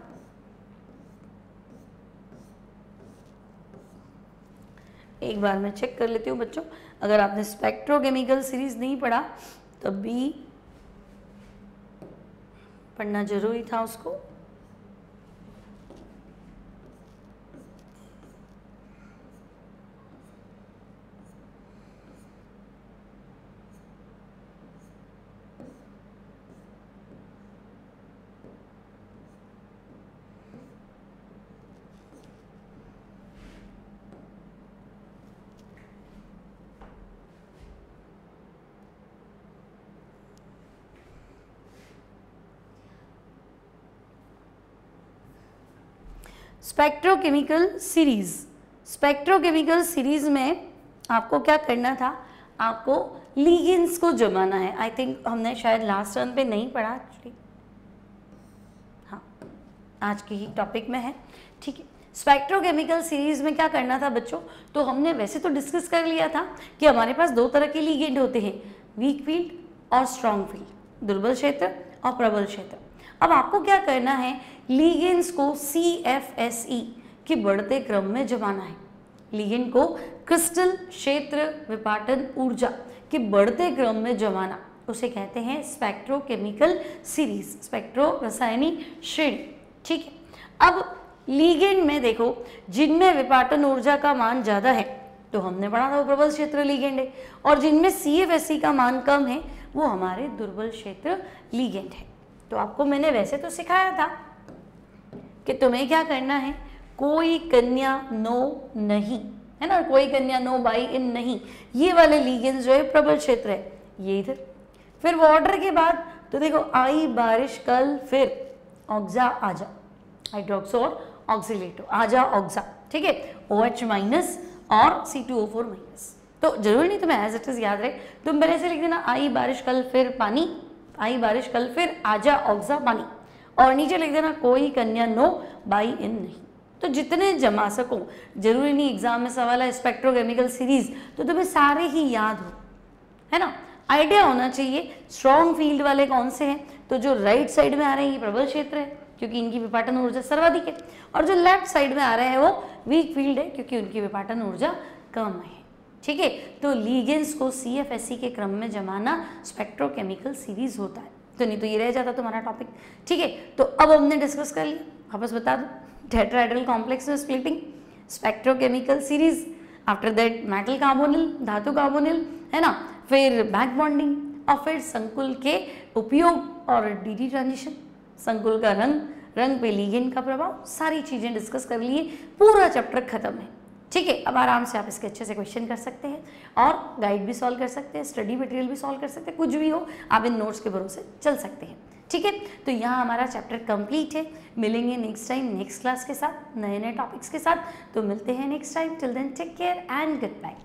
एक बार मैं चेक कर लेती हूँ बच्चों, अगर आपने स्पेक्ट्रोकेमिकल सीरीज नहीं पढ़ा तब भी पढ़ना जरूरी था उसको। स्पेक्ट्रोकेमिकल सीरीज, स्पेक्ट्रोकेमिकल सीरीज में आपको क्या करना था, आपको लिगेंड्स को जमाना है। आई थिंक हमने शायद लास्ट टर्न पे नहीं पढ़ा एक्चुअली, हाँ आज के ही टॉपिक में है, ठीक है। स्पेक्ट्रोकेमिकल सीरीज में क्या करना था बच्चों, तो हमने वैसे तो डिस्कस कर लिया था कि हमारे पास दो तरह के लिगेंड होते हैं, वीक फील्ड और स्ट्रॉन्ग फील्ड, दुर्बल क्षेत्र और प्रबल क्षेत्र। अब आपको क्या करना है, लिगेंड्स को CFSE के बढ़ते क्रम में जमाना है। लिगेंड को क्रिस्टल क्षेत्र विपाटन ऊर्जा के बढ़ते क्रम में जमाना, उसे कहते हैं स्पेक्ट्रोकेमिकल सीरीज, स्पेक्ट्रो रासायनिक श्रेणी, ठीक है। अब लिगेंड में देखो, जिनमें विपाटन ऊर्जा का मान ज्यादा है तो हमने पढ़ा था वो प्रबल क्षेत्र लिगेंड है, और जिनमें CFSE का मान कम है वो हमारे दुर्बल क्षेत्र लिगेंड है। तो आपको मैंने वैसे तो सिखाया था कि तुम्हें क्या करना है, कोई कन्या नो नहीं, है ना, कोई कन्या नो बाई इन नहीं, ये वाले लिगेंड्स जो है प्रबल क्षेत्र है, ये इधर। फिर वाटर के बाद तो देखो आई बारिश कल फिर ऑक्सा आजा, हाइड्रोक्सो और ऑक्सीलेटो आजा ऑक्सा, ठीक है, OH माइनस और C2O4 माइनस। तो जरूरी नहीं तुम्हें एज इट इज याद रहे, तुम पहले से लिख देना आई बारिश कल फिर पानी, आई बारिश कल फिर आजा ऑक्सा पानी, और नीचे लिख देना कोई कन्या नो बाई इन नहीं। तो जितने जमा सको, जरूरी नहीं एग्जाम में सवाल है स्पेक्ट्रोकेमिकल सीरीज तो तुम्हें सारे ही याद हो, है ना, आइडिया होना चाहिए। स्ट्रॉन्ग फील्ड वाले कौन से हैं, तो जो राइट साइड में आ रहे हैं ये प्रबल क्षेत्र है क्योंकि इनकी विपाटन ऊर्जा सर्वाधिक है, और जो लेफ्ट साइड में आ रहे हैं वो वीक फील्ड है क्योंकि उनकी विपाटन ऊर्जा कम है, ठीक है। तो लिगेंड्स को CFSE के क्रम में जमाना स्पेक्ट्रोकेमिकल सीरीज होता है, तो नहीं तो ये रह जाता तुम्हारा टॉपिक, ठीक है। तो अब हमने डिस्कस कर लिया, वापस बता दो, टेट्राहेड्रल कॉम्प्लेक्स में splitting, spectrochemical series, after that metal carbonyl, धातु कार्बोनिल, है ना, फिर बैक बॉन्डिंग, और फिर संकुल के उपयोग और DD ट्रांजिशन, संकुल का रंग पे लिगेंड का प्रभाव, सारी चीजें डिस्कस कर लिए, पूरा चैप्टर खत्म है, ठीक है। अब आराम से आप इसके अच्छे से क्वेश्चन कर सकते हैं और गाइड भी सॉल्व कर सकते हैं, स्टडी मटेरियल भी सॉल्व कर सकते हैं, कुछ भी हो आप इन नोट्स के भरोसे चल सकते हैं, ठीक है। तो यहाँ हमारा चैप्टर कंप्लीट है, मिलेंगे नेक्स्ट टाइम नेक्स्ट क्लास के साथ, नए नए टॉपिक्स के साथ। तो मिलते हैं next time, till then take care and good bye.